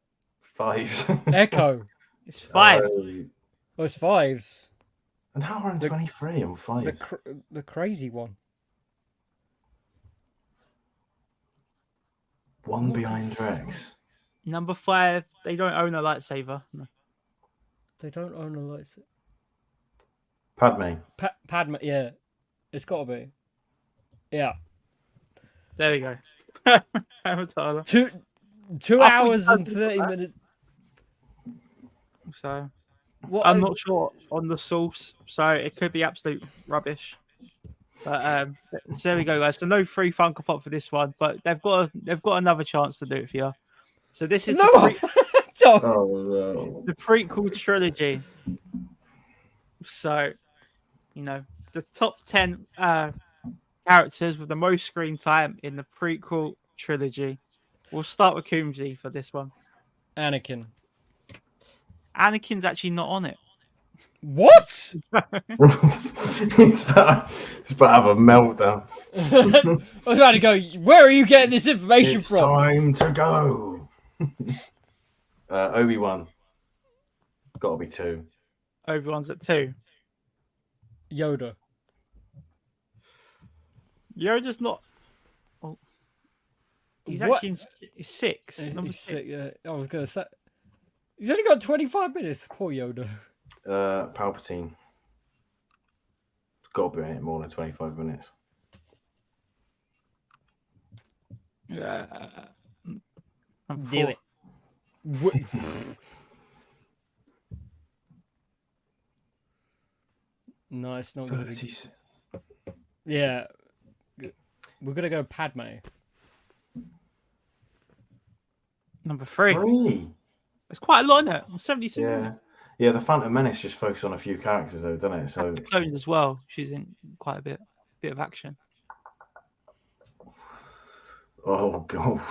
5. Echo. It's 5. Oh, it's 5s. And how are on 23 and 5? The crazy one. One behind Rex. Number 5, they don't own a lightsaber. No. They don't own a lightsaber. Padme. Padme, yeah. It's got to be. Yeah. There we go. Avatar. 2 I hours thought you and said 30 that. minutes. So What? I'm not sure on the source, so it could be absolute rubbish. But so there we go, guys. So no free Funko Pop for this one, but they've got another chance to do it for you. So this is No! Oh, no. the prequel trilogy. So, you know, the top 10 characters with the most screen time in the prequel trilogy. We'll start with Coombsy for this one. Anakin. Anakin's actually not on it. What? It's about to have a meltdown. I was about to go, where are you getting this information It's from? time to go. Obi-Wan. Got to be 2. Obi-Wan's at 2. Yoda. Yoda's not. Oh. He's What? actually in 6. Number He's 6. sick, I was going to say. He's only got 25 minutes. Poor Yoda. Palpatine. It's got to be in it more than 25 minutes. Do it. No, it's not going to be. Yeah. We're going to go Padme. Number 3. 3. It's quite a lot, isn't it? 72 Yeah. minutes. Yeah, the Phantom Menace just focuses on a few characters, though, doesn't it? So The clones as well. She's in quite a bit of action. oh god.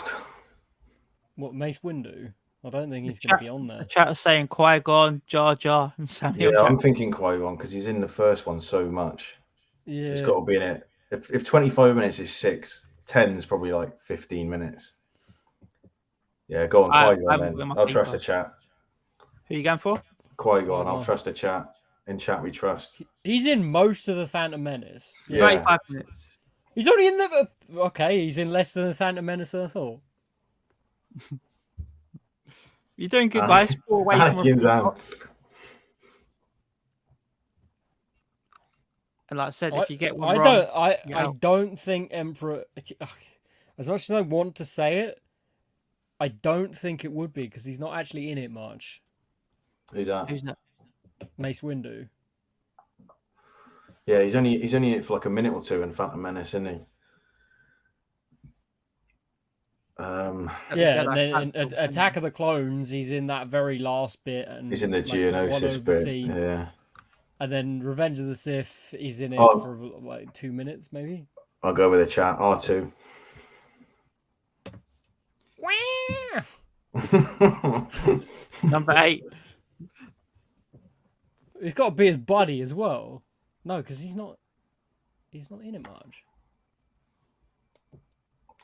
What, Mace Windu? I don't think he's going to be on there. The chat is saying Qui-Gon, Jar Jar, and Samuel Yeah, I'm Jackson. thinking Qui-Gon because he's in the first one so much. Yeah. It's got to be in it. If 25 minutes is 6, 10 is probably like 15 minutes. Yeah, go on, Qui-Gon then. I'll trust the chat. Who are you going for? Qui-Gon, I'll trust the chat. In chat, we trust. He's in most of the Phantom Menace. Yeah. 35 minutes. He's already in there. Okay, he's in less than the Phantom Menace than I thought. You're doing good, guys. 4 away from Anakin's out. And like I said, if you get one wrong, I don't think Emperor. As much as I want to say it, I don't think it would be because he's not actually in it much. Who's that? Who's that? Mace Windu. Yeah, he's only in it for like a minute or 2 in Phantom Menace, isn't he? Yeah, and then in Attack of the Clones, he's in that very last bit, and he's in the Geonosis bit. Yeah. And then Revenge of the Sith, he's in it for like 2 minutes, maybe. I'll go with the chat. R2. Number 8. It's got to be his buddy as well. No, because he's not in it much.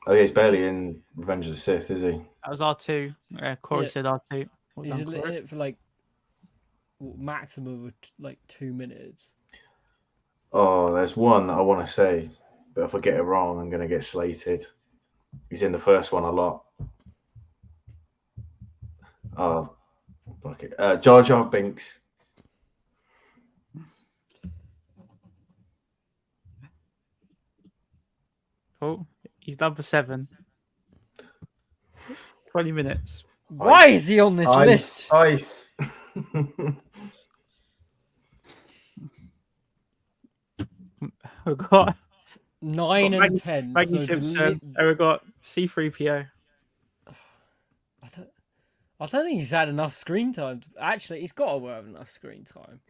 Oh yeah, he's barely in Revenge of the Sith, is he? That was R2. Corey said R2. He's in it for like maximum of like 2 minutes. Oh, there's one that I want to say, but if I get it wrong, I'm going to get slated. He's in the first one a lot. Oh, fuck it. Jar Jar Binks. Oh, he's number 7. 20 minutes. Why is he on this list? Ice. We've got 9 and 10. Maggie Simpson. And we've got C3PO. I don't think he's had enough screen time. Actually, he's got to have enough screen time.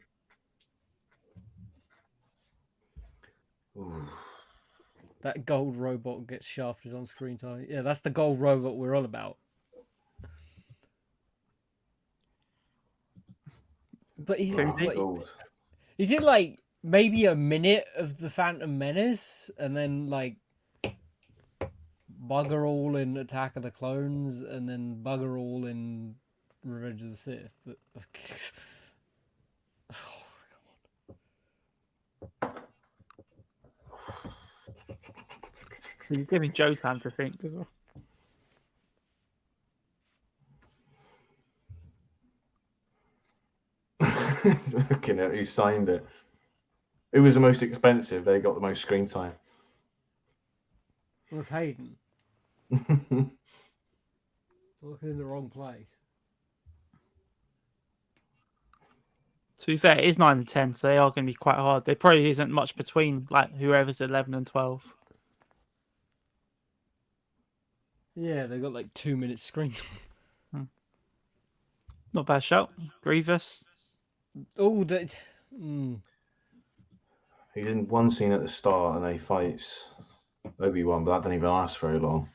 Ooh. That gold robot gets shafted on screen time. Yeah, that's the gold robot we're on about. But he's in like maybe a minute of the Phantom Menace, and then like bugger all in Attack of the Clones, and then bugger all in Revenge of the Sith. But He's giving Joe time to think as well. Looking at who signed it. Who was the most expensive? They got the most screen time. it was Hayden. Looking in the wrong place. To be fair, it is 9 and 10, so they are going to be quite hard. There probably isn't much between like whoever's 11 and 12. Yeah, they got like 2 minutes screen time. Not bad shout. Grievous. Oh, that. He's in one scene at the start, and he fights Obi-Wan, but that doesn't even last very long.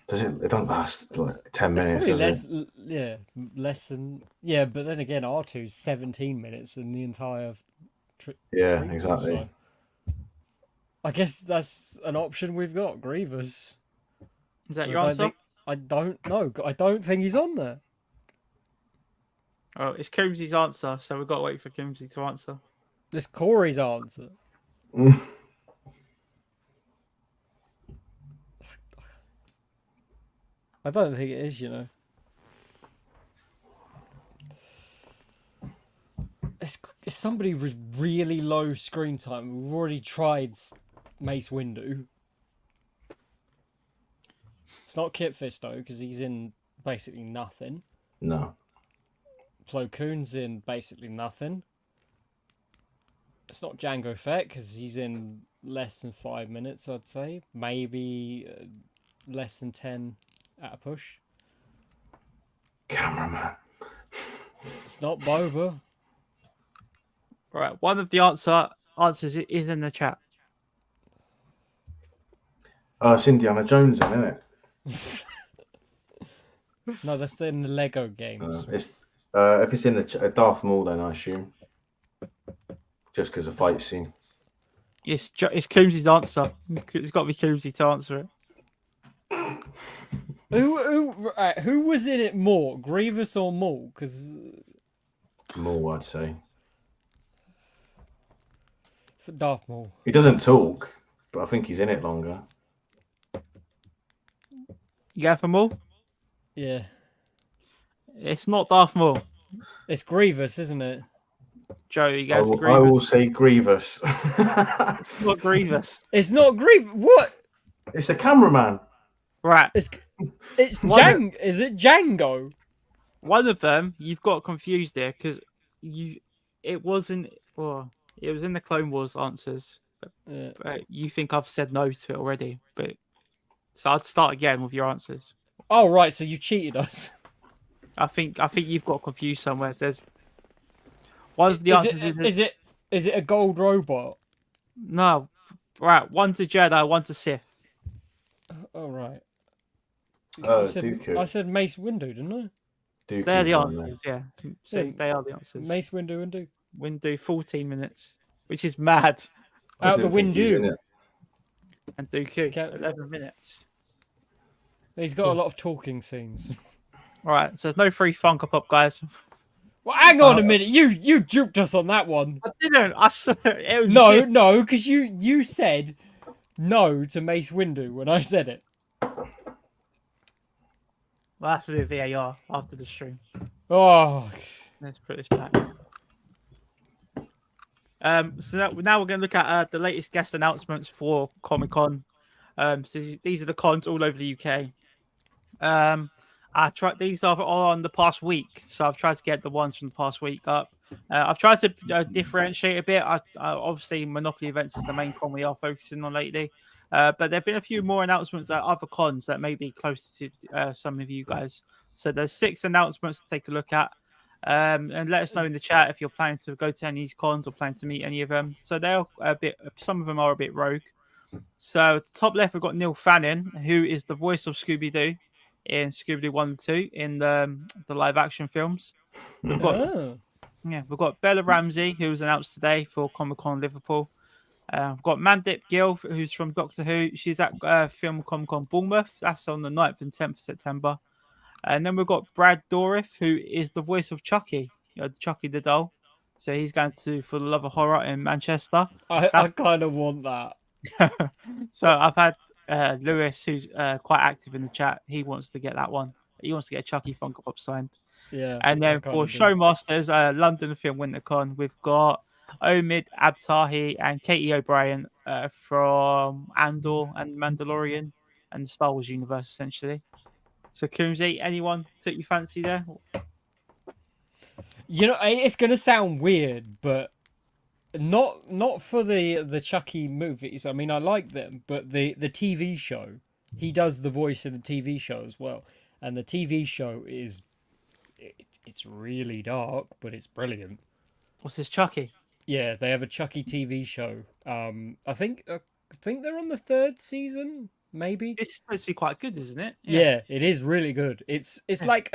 Does it? It don't last like 10 It's minutes. probably Does less. it? Yeah, less than. Yeah, but then again, R2's 17 minutes in the entire. Yeah, prequel, exactly. So I guess that's an option we've got. Grievous. Is that I your don't answer? think- I don't know. I don't think he's on there. Oh, it's Coombsy's answer, so we've got to wait for Coombsy to answer. This Corey's answer. I don't think it is, you know. It's somebody with really low screen time. We've already tried Mace Windu. It's not Kit Fisto because he's in basically nothing. No. Plo Koon's in basically nothing. It's not Jango Fett because he's in less than 5 minutes, I'd say. Maybe less than 10 at a push. Cameraman. It's not Boba. Right, one of the answers is in the chat. Oh, it's Indiana Jones, isn't it? No, that's in the Lego games. If it's in the Darth Maul, then I assume. Just because of fight scene. It's Coombsy's answer. It's got to be Coombsy to answer it. Who was in it more, Grievous or Maul? Because Maul, I'd say. for Darth Maul. He doesn't talk, but I think he's in it longer. You go for Maul? Yeah, It's not Darth Maul. it's Grievous, isn't it? Joe, you I go for will, Grievous. I will say Grievous. It's not Grievous. It's not Grievous. What? It's a cameraman. Right. It's What? Is it Django? One of them you've got confused there because it was in the Clone Wars answers. But you think I've said no to it already. But so I'd start again with your answers. Oh right, so you cheated us. I think you've got confused somewhere. There's one of the answers. Is it a gold robot? No, right. One's a Jedi, one's a Sith. Oh right. Oh, I said, Dooku. I said Mace Windu, didn't I? Dooku's They're the on there. answers. Yeah, so Yeah. they are the answers. Mace Windu and Do. Windu 14 minutes, which is mad, I Out the didn't think he was in Windu. it. and Dooku Okay. 11 minutes. He's got a lot of talking scenes. All right, so there's no free Funko Pop, guys. Well, hang on a minute. You duped us on that one. I didn't. I swear it was No, because you said no to Mace Windu when I said it. We'll have to do VAR after the stream. Oh, Let's put this back. So now we're going to look at the latest guest announcements for Comic Con. So these are the cons all over the UK. These are all on the past week, so I've tried to get the ones from the past week up. I've tried to differentiate a bit. Obviously, Monopoly events is the main con we are focusing on lately. But there have been a few more announcements at other cons that may be close to some of you guys. So there's 6 announcements to take a look at. And let us know in the chat if you're planning to go to any of these cons or plan to meet any of them. So they're some of them are a bit rogue. So top left, we've got Neil Fanning, who is the voice of Scooby-Doo in Scooby-Doo 1 and 2 in the live action films. We've got Bella Ramsey, who was announced today for Comic-Con Liverpool. We've got Mandip Gill, who's from Doctor Who. She's at Film Comic-Con Bournemouth. That's on the 9th and 10th of September. And then we've got Brad Dourif, who is the voice of Chucky, Chucky the doll. So he's going to For the Love of Horror in Manchester. I kind of want that. So I've had Lewis, who's quite active in the chat. He wants to get that one. He wants to get a Chucky Funko Pop signed. Yeah. And then for Showmasters, London Film WinterCon, we've got Omid Abtahi and Katie O'Brien from Andor and Mandalorian and the Star Wars universe, essentially. So, Coombsy, anyone took you fancy there? You know, it's gonna sound weird, but not for the Chucky movies. I mean, I like them, but the TV show, he does the voice in the TV show as well, and the TV show it's really dark, but it's brilliant. What's this, Chucky? Yeah, they have a Chucky TV show. I think they're on the 3rd season, maybe. It's supposed to be quite good, isn't it? Yeah, it is really good. It's Yeah. like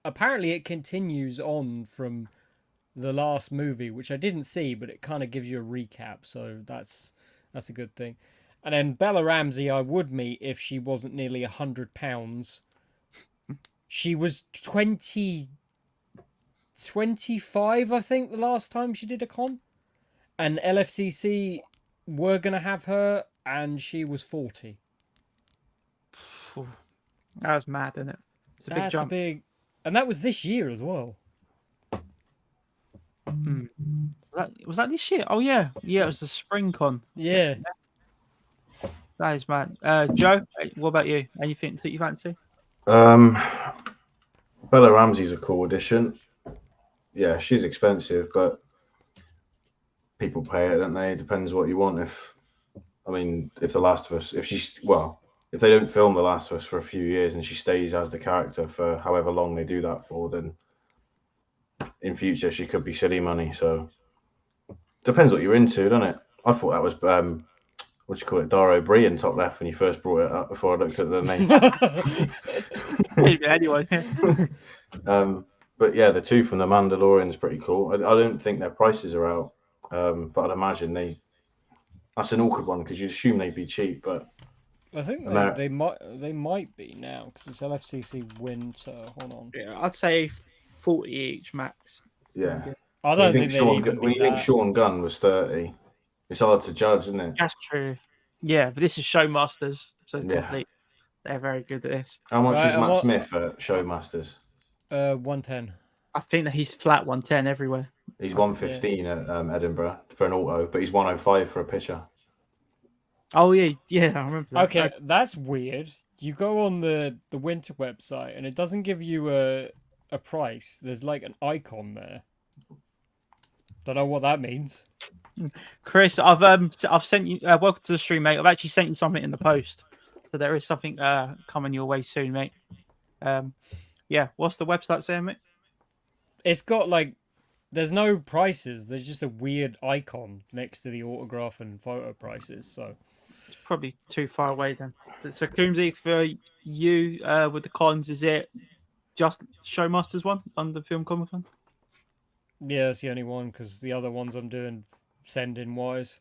apparently it continues on from the last movie, which I didn't see, but it kind of gives you a recap, so that's a good thing. And then Bella Ramsey, I would meet if she wasn't nearly 100 pounds. She was 25, I think, the last time she did a con. And LFCC were going to have her, and she was 40. That was mad, isn't it? It's a big jump. And that was this year as well. Was that this year? Oh, yeah. Yeah, it was the spring con. Yeah. That is mad. Joe, what about you? Anything that you fancy? Bella Ramsey's a cool addition. Yeah, she's expensive, but people pay it, don't they? It depends what you want. If The Last of Us, if they don't film The Last of Us for a few years and she stays as the character for however long they do that for, then in future she could be silly money. So depends what you're into, doesn't it? I thought that was what do you call it, Dara O'Brien top left when you first brought it up before I looked at the name. Anyway. But yeah, the two from The Mandalorian is pretty cool. I don't think their prices are out, but I'd imagine that's an awkward one because you assume they'd be cheap, but I think they might be now because it's LFCC winter. Hold on. Yeah, I'd say 40 each max. Yeah. I don't think when you think Sean Gunn was 30, it's hard to judge, isn't it? That's true. Yeah, but this is Showmasters, so they're very good at this. How much is Matt Smith at Showmasters? 110. I think that he's flat 110 everywhere. He's 115 at Edinburgh for an auto, but he's 105 for a pitcher. Oh yeah, I remember that. Okay, that's weird. You go on the winter website and it doesn't give you a price. There's like an icon there. Don't know what that means. Chris, I've sent you welcome to the stream, mate. I've actually sent you something in the post, so there is something coming your way soon, mate. Yeah, what's the website saying, mate? It's got there's no prices. There's just a weird icon next to the autograph and photo prices. So it's probably too far away then. So Coombsy, for you with the cons, is it just Showmasters one on the Film Comic Con? Yeah, it's the only one because the other ones I'm doing sending wise.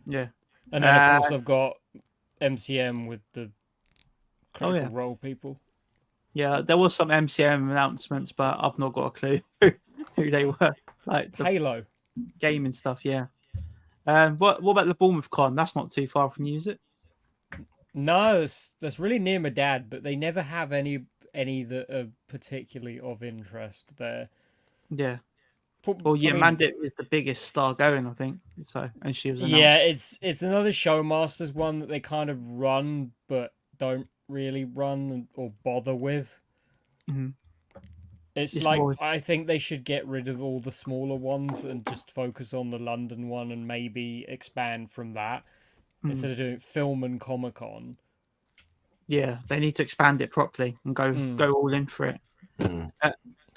Yeah, and then of course I've got MCM with the Critical Role people. Yeah, there was some MCM announcements, but I've not got a clue who they were. Like the Halo gaming stuff, yeah. What about the Bournemouth Con? That's not too far from you, is it? No, that's really near my dad, but they never have any that are particularly of interest there. Yeah. Mandit is the biggest star going, I think. So, and she was announced. Yeah, it's another Showmasters one that they kind of run, but don't really run or bother with. Mm-hmm. It's I think they should get rid of all the smaller ones and just focus on the London one and maybe expand from that instead of doing film and Comic-Con. Yeah, they need to expand it properly and go all in for it.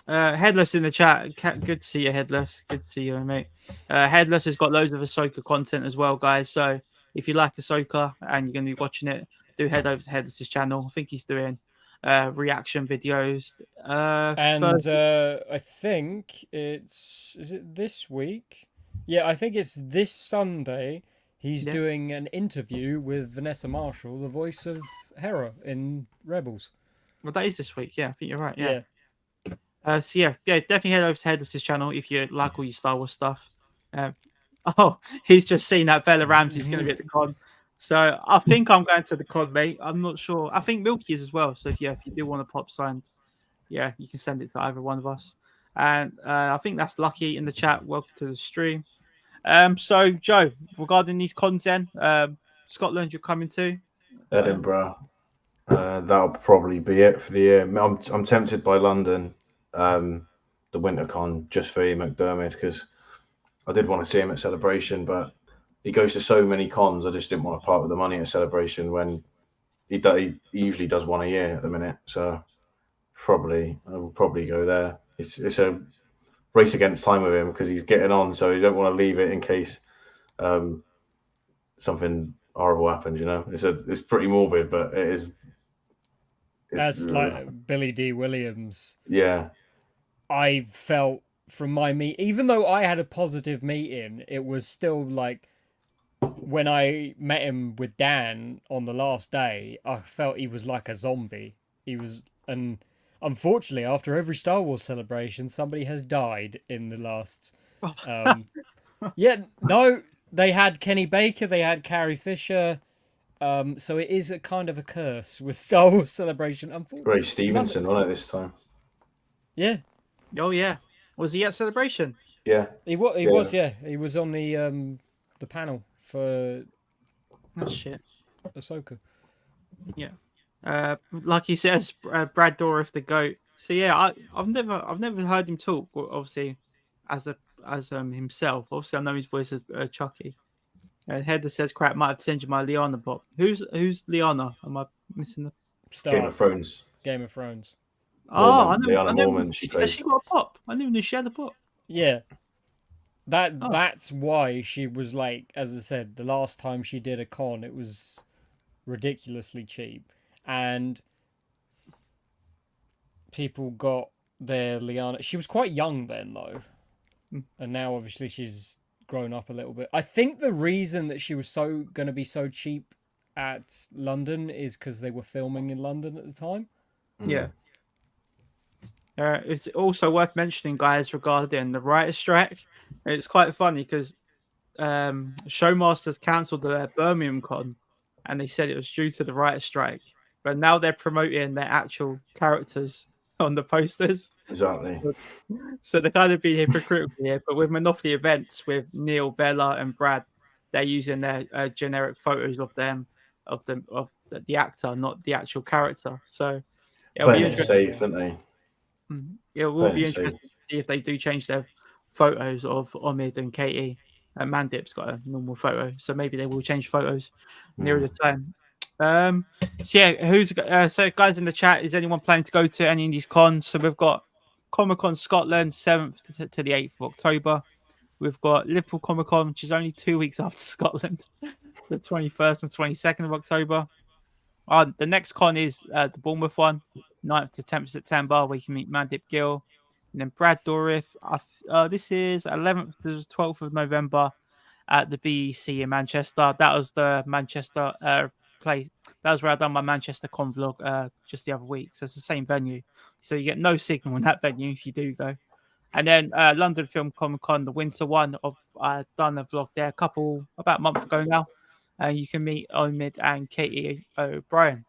Headless in the chat. Good to see you, Headless. Good to see you, mate. Headless has got loads of Ahsoka content as well, guys. So if you like Ahsoka and you're going to be watching it, do head over to Headless's channel. I think he's doing reaction videos. I think is it this week? Yeah, I think it's this Sunday. He's doing an interview with Vanessa Marshall, the voice of Hera in Rebels. Well, that is this week. Yeah, I think you're right. Yeah. Definitely head over to Headless's channel if you like all your Star Wars stuff. He's just seen that Bella Ramsey's going to be at the con. So I think I'm going to the con, mate. I'm not sure. I think Milky is as well. So if you do want a pop sign, you can send it to either one of us. And I think that's Lucky in the chat. Welcome to the stream. So Joe, regarding these cons then, Scotland you're coming to? Edinburgh. That'll probably be it for the year. I'm tempted by London, the winter con, just for Ian McDermott, because I did want to see him at Celebration, but he goes to so many cons. I just didn't want to part with the money at Celebration when he usually does one a year at the minute. So I will probably go there. It's a race against time with him because he's getting on, so you don't want to leave it in case something horrible happens. You know, it's pretty morbid, but it is. That's like Billy D. Williams. Yeah. I felt from my meet, even though I had a positive meeting, it was still like when I met him with Dan on the last day, I felt he was like a zombie. He was, and unfortunately, after every Star Wars celebration, somebody has died in the last. Yeah, no, they had Kenny Baker, they had Carrie Fisher. So it is a kind of a curse with Star Wars celebration. Unfortunately, Ray Stevenson on it this time. Yeah. Oh yeah. Was he at Celebration? Yeah. He was. Yeah, he was on the panel for. Oh shit. Ahsoka. Yeah. Like he says, Brad Dourif the goat. So yeah, I've never heard him talk. Obviously, as himself. Obviously, I know his voice as Chucky. And Heather says, "Crap, might have to send you my Liana pop." Who's Liana? Am I missing the Star. Game of Thrones. Game of Thrones. Oh, Liana Mormon. She got a pop. I never knew she had a pop. Yeah. That's why she was like, as I said, the last time she did a con, it was ridiculously cheap, and people got their Liana. She was quite young then, though, and now obviously she's grown up a little bit. I think the reason that she was going to be so cheap at London is because they were filming in London at the time. Yeah. It's also worth mentioning, guys, regarding the writer's strike. It's quite funny because Showmasters cancelled the Birmingham con, and they said it was due to the writer's strike. But now they're promoting their actual characters on the posters. Exactly. So they're kind of being hypocritical here. But with Monopoly events, with Neil, Bella, and Brad, they're using their generic photos of them, of the actor, not the actual character. So it'll be interesting. Safe, aren't they? It will be interesting to see if they do change their photos of Omid and Katie. And Mandip's got a normal photo, so maybe they will change photos nearer the time. So yeah, so guys in the chat, is anyone planning to go to any of these cons? So we've got Comic-Con Scotland 7th to the 8th of October. We've got Liverpool Comic-Con, which is only 2 weeks after Scotland, the 21st and 22nd of October. The next con is the Bournemouth one, 9th to 10th of September, where you can meet Mandip Gill. And then Brad Dourif. This is 11th to 12th of November at the BEC in Manchester. That was the Manchester play. That was where I done my Manchester con vlog just the other week. So it's the same venue. So you get no signal in that venue if you do go. And then London Film Comic Con, the winter one. I've done a vlog there about a month ago now. And you can meet Omid and Katie O'Brien.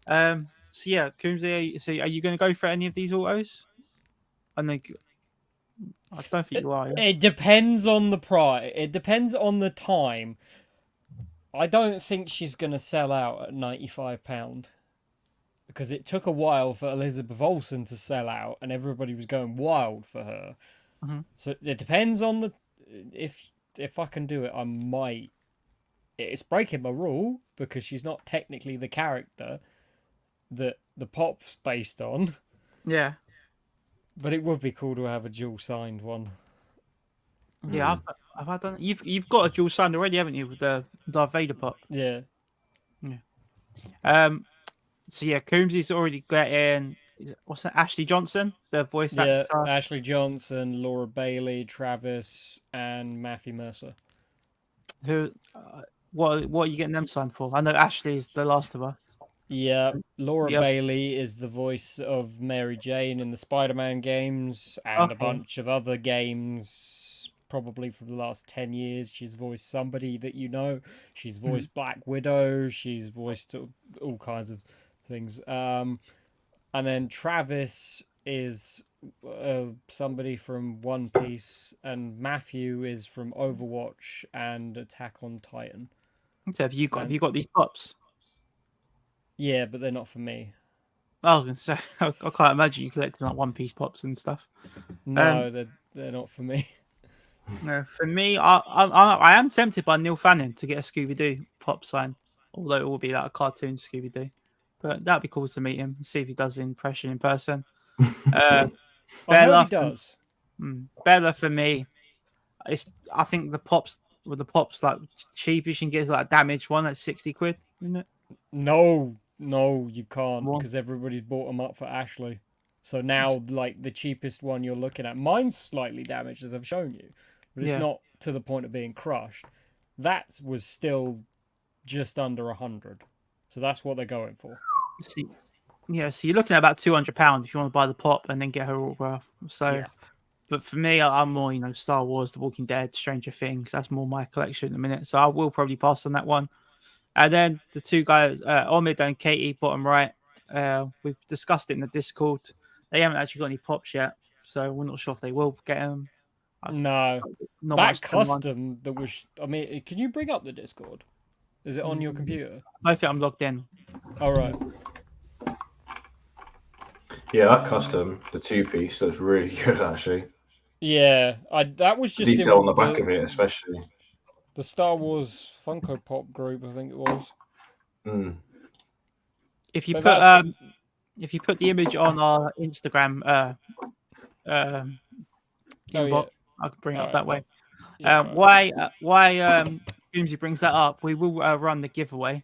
So yeah, Coombsy, so are you going to go for any of these autos? I don't think you are. Yeah? It depends on the price. It depends on the time. I don't think she's going to sell out at £95 because it took a while for Elizabeth Olsen to sell out, and everybody was going wild for her. Mm-hmm. So it depends on the if I can do it. I might. It's breaking my rule because she's not technically the character that the pop's based on. Yeah. But it would be cool to have a dual signed one. Yeah, I've had done. You've got a dual signed already, haven't you, with the Darth Vader pop? Yeah. So yeah, Coombsy's already getting. What's that? Ashley Johnson, the voice actor. Yeah, Ashley Johnson, Laura Bailey, Travis, and Matthew Mercer. Who? What are you getting them signed for? I know Ashley's The Last of Us. Yeah, Laura Bailey is the voice of Mary Jane in the Spider-Man games and a bunch of other games, probably from the last 10 years. She's voiced somebody that you know. She's voiced Black Widow. She's voiced all kinds of things. And then Travis is somebody from One Piece, and Matthew is from Overwatch and Attack on Titan. So have you got these pops? Yeah, but they're not for me. I was gonna say, I can't imagine you collecting like One Piece pops and stuff. No, they're not for me. No, for me, I am tempted by Neil Fanning to get a Scooby Doo pop sign, although it will be like a cartoon Scooby Doo. But that'd be cool to meet him, see if he does the impression in person. I know he does. Bella for me. I think the pops like cheapest you can get like a damaged one at 60 quid, isn't it? No, you can't More. because everybody's bought them up for Ashley. So now, like the cheapest one you're looking at, mine's slightly damaged as I've shown you, but it's not to the point of being crushed. That was still just under 100, so that's what they're going for. So you're looking at about £200 if you want to buy the pop and then get her autograph. So, but for me, I'm more Star Wars, The Walking Dead, Stranger Things. That's more my collection at the minute. So I will probably pass on that one. And then the two guys, Omid and Katie, bottom right. We've discussed it in the Discord. They haven't actually got any pops yet, so we're not sure if they will get them. No, not that much custom that was. I mean, can you bring up the Discord? Is it on your computer? I think I'm logged in. All right. Yeah, that custom, the 2-piece, that's really good actually. Yeah, that was just detail on the back of it, especially. The Star Wars Funko Pop group, I think it was. If you put the image on our Instagram inbox, I could bring it up that way. Why Doomsy brings that up, we will run the giveaway.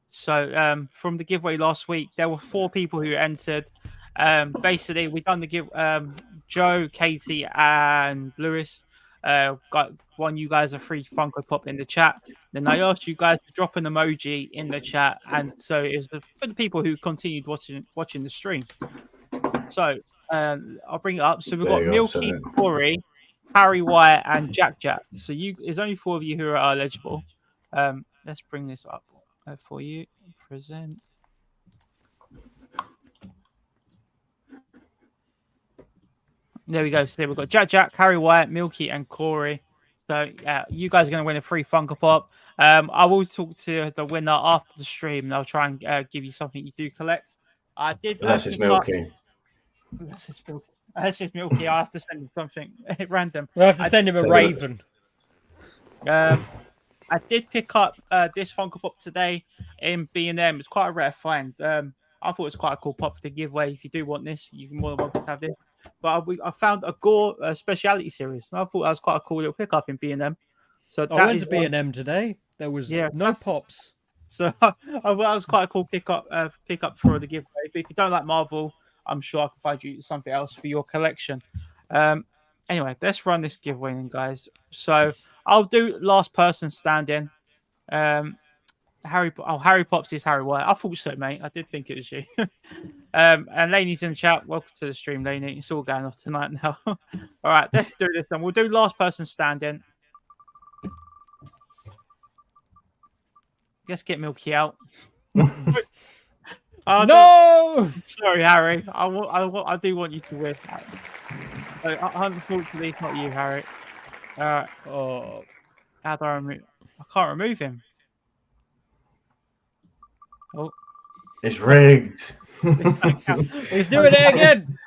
So from the giveaway last week, there were 4 people who entered. Basically, we done the give. Joe, Katie, and Lewis won you guys a free Funko Pop in the chat. Then I asked you guys to drop an emoji in the chat, and so it was for the people who continued watching the stream. So I'll bring it up. So we've got Milky, Corey, Harry Wyatt, and Jack. So there's only 4 of you who are eligible. Let's bring this up for you. Present. There we go. So we've got Jack, Harry Wyatt, Milky, and Corey. So you guys are going to win a free Funko Pop. I will talk to the winner after the stream, and I'll try and give you something you do collect. I did. Unless it's Milky. Unless it's Milky, I have to send him something random. We'll have to send him a raven. I did pick up this Funko Pop today in B&M. It's quite a rare find. I thought it was quite a cool pop for the giveaway. If you do want this, you can more than welcome to have this. But I found a Gore speciality series, and I thought that was quite a cool little pickup in B&M. So I went to B&M today. There was no pops. So that was quite a cool pickup for the giveaway. But if you don't like Marvel, I'm sure I can find you something else for your collection. Anyway, let's run this giveaway then, guys. So I'll do last person standing. Harry Pops is Harry Wyatt. I thought so, mate. I did think it was you. And Laney's in the chat. Welcome to the stream, Laney. It's all going off tonight now. All right, let's do this then. We'll do last person standing. Let's get Milky out. No! Sorry, Harry. I do want you to win. Unfortunately, it's not you, Harry. Oh, how do I remove? I can't remove him. Oh, it's rigged. He's doing it again.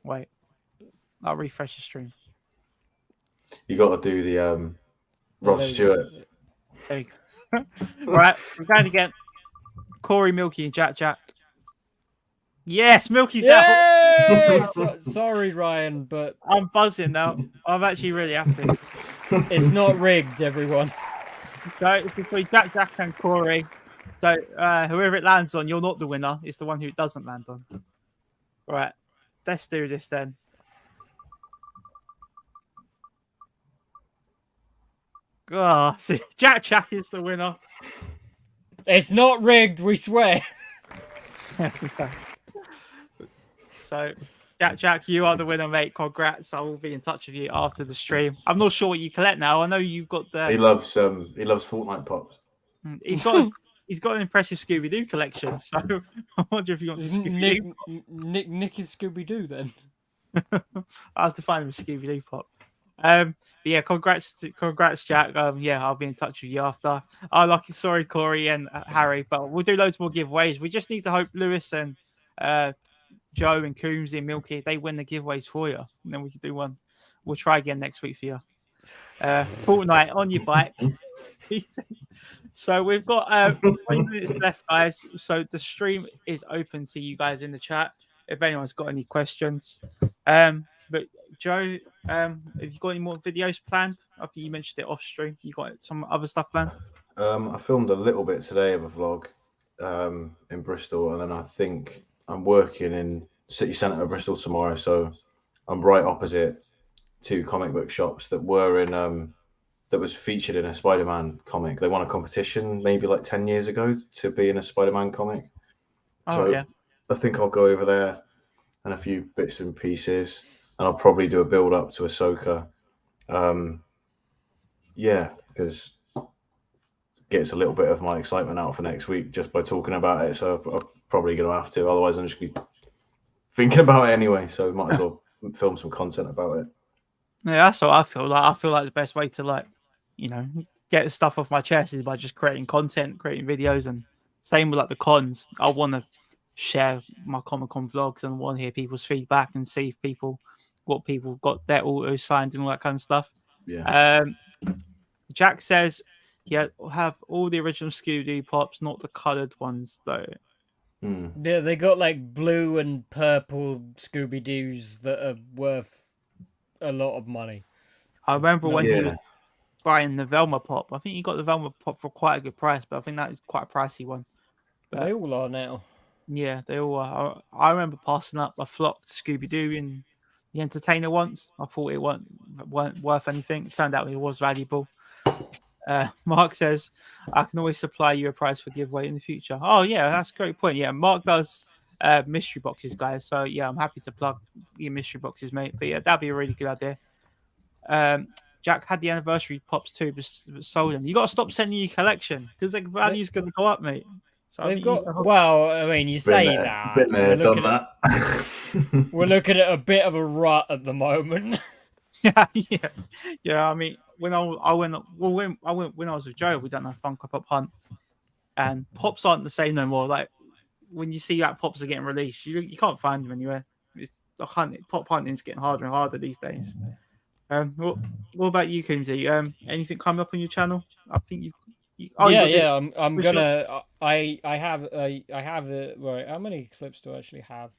Wait, I'll refresh the stream. You got to do the Rod Stewart. There you go. Right, we're going again. Corey, Milky, and Jack. Yes, Milky's out. Sorry, Ryan, but I'm buzzing now. I'm actually really happy. It's not rigged, everyone. So it's between Jack, and Corey. So whoever it lands on, you're not the winner. It's the one who it doesn't land on. All right, let's do this then. Oh, see, Jack is the winner. It's not rigged, we swear. So, Jack, you are the winner, mate. Congrats. I will be in touch with you after the stream. I'm not sure what you collect now. I know you've got the. He loves Fortnite pops. He's got an impressive Scooby-Doo collection. So I wonder if you want Scooby-Doo. Nick is Scooby-Doo then. I have to find him a Scooby-Doo pop. But yeah, congrats, Jack. Yeah, I'll be in touch with you after. Sorry, Corey and Harry, but we'll do loads more giveaways. We just need to hope Lewis and Joe and Coombs and Milky, they win the giveaways for you, and then we can do one. We'll try again next week for you. Fortnite on your bike. So we've got 20 minutes left, guys. So the stream is open to you guys in the chat. if anyone's got any questions. But Joe, have you got any more videos planned? I think you mentioned it off stream. You got some other stuff planned? I filmed a little bit today of a vlog in Bristol, and then I think I'm working in city centre of Bristol tomorrow. So I'm right opposite two comic book shops that were in that was featured in a Spider-Man comic. They won a competition maybe like 10 years ago to be in a Spider-Man comic. Oh, yeah. I think I'll go over there and a few bits and pieces, and I'll probably do a build up to Ahsoka. Because gets a little bit of my excitement out for next week just by talking about it. So I'm probably going to have to, otherwise I'm just be thinking about it anyway. So might as well film some content about it. Yeah, that's what I feel like. I feel like the best way to get the stuff off my chest is by just creating content, creating videos, and same with like the cons. I want to share my Comic-Con vlogs and want to hear people's feedback and see if what people got their auto signed and all that kind of stuff. Yeah. Jack says, yeah, have all the original Scooby-Doo pops, not the coloured ones though. Yeah, they got like blue and purple Scooby-Doos that are worth a lot of money. I remember when he was buying the Velma pop. I think he got the Velma pop for quite a good price, but I think that is quite a pricey one. But they all are now. Yeah, they all are. I remember passing up a flocked Scooby-Doo in the Entertainer once. I thought it weren't worth anything. It turned out it was valuable. Mark says, I can always supply you a prize for giveaway in the future. Oh, yeah, that's a great point. Yeah, Mark does mystery boxes, guys. So, yeah, I'm happy to plug your mystery boxes, mate. But, yeah, that'd be a really good idea. Jack had the anniversary pops too, but sold them. You got to stop sending your collection because the value's going to go up, mate. So they've got, well, I mean, you say that. Been there, done that. We're looking at a bit of a rut at the moment. Yeah. I mean, when I was with Joe, we done a Funko Pop hunt, and pops aren't the same no more. Like when you see that pops are getting released, you can't find them anywhere. It's the pop hunting's getting harder and harder these days. What about you, Coomsy? Anything coming up on your channel? I think you. I'm gonna. I have right. How many clips do I actually have?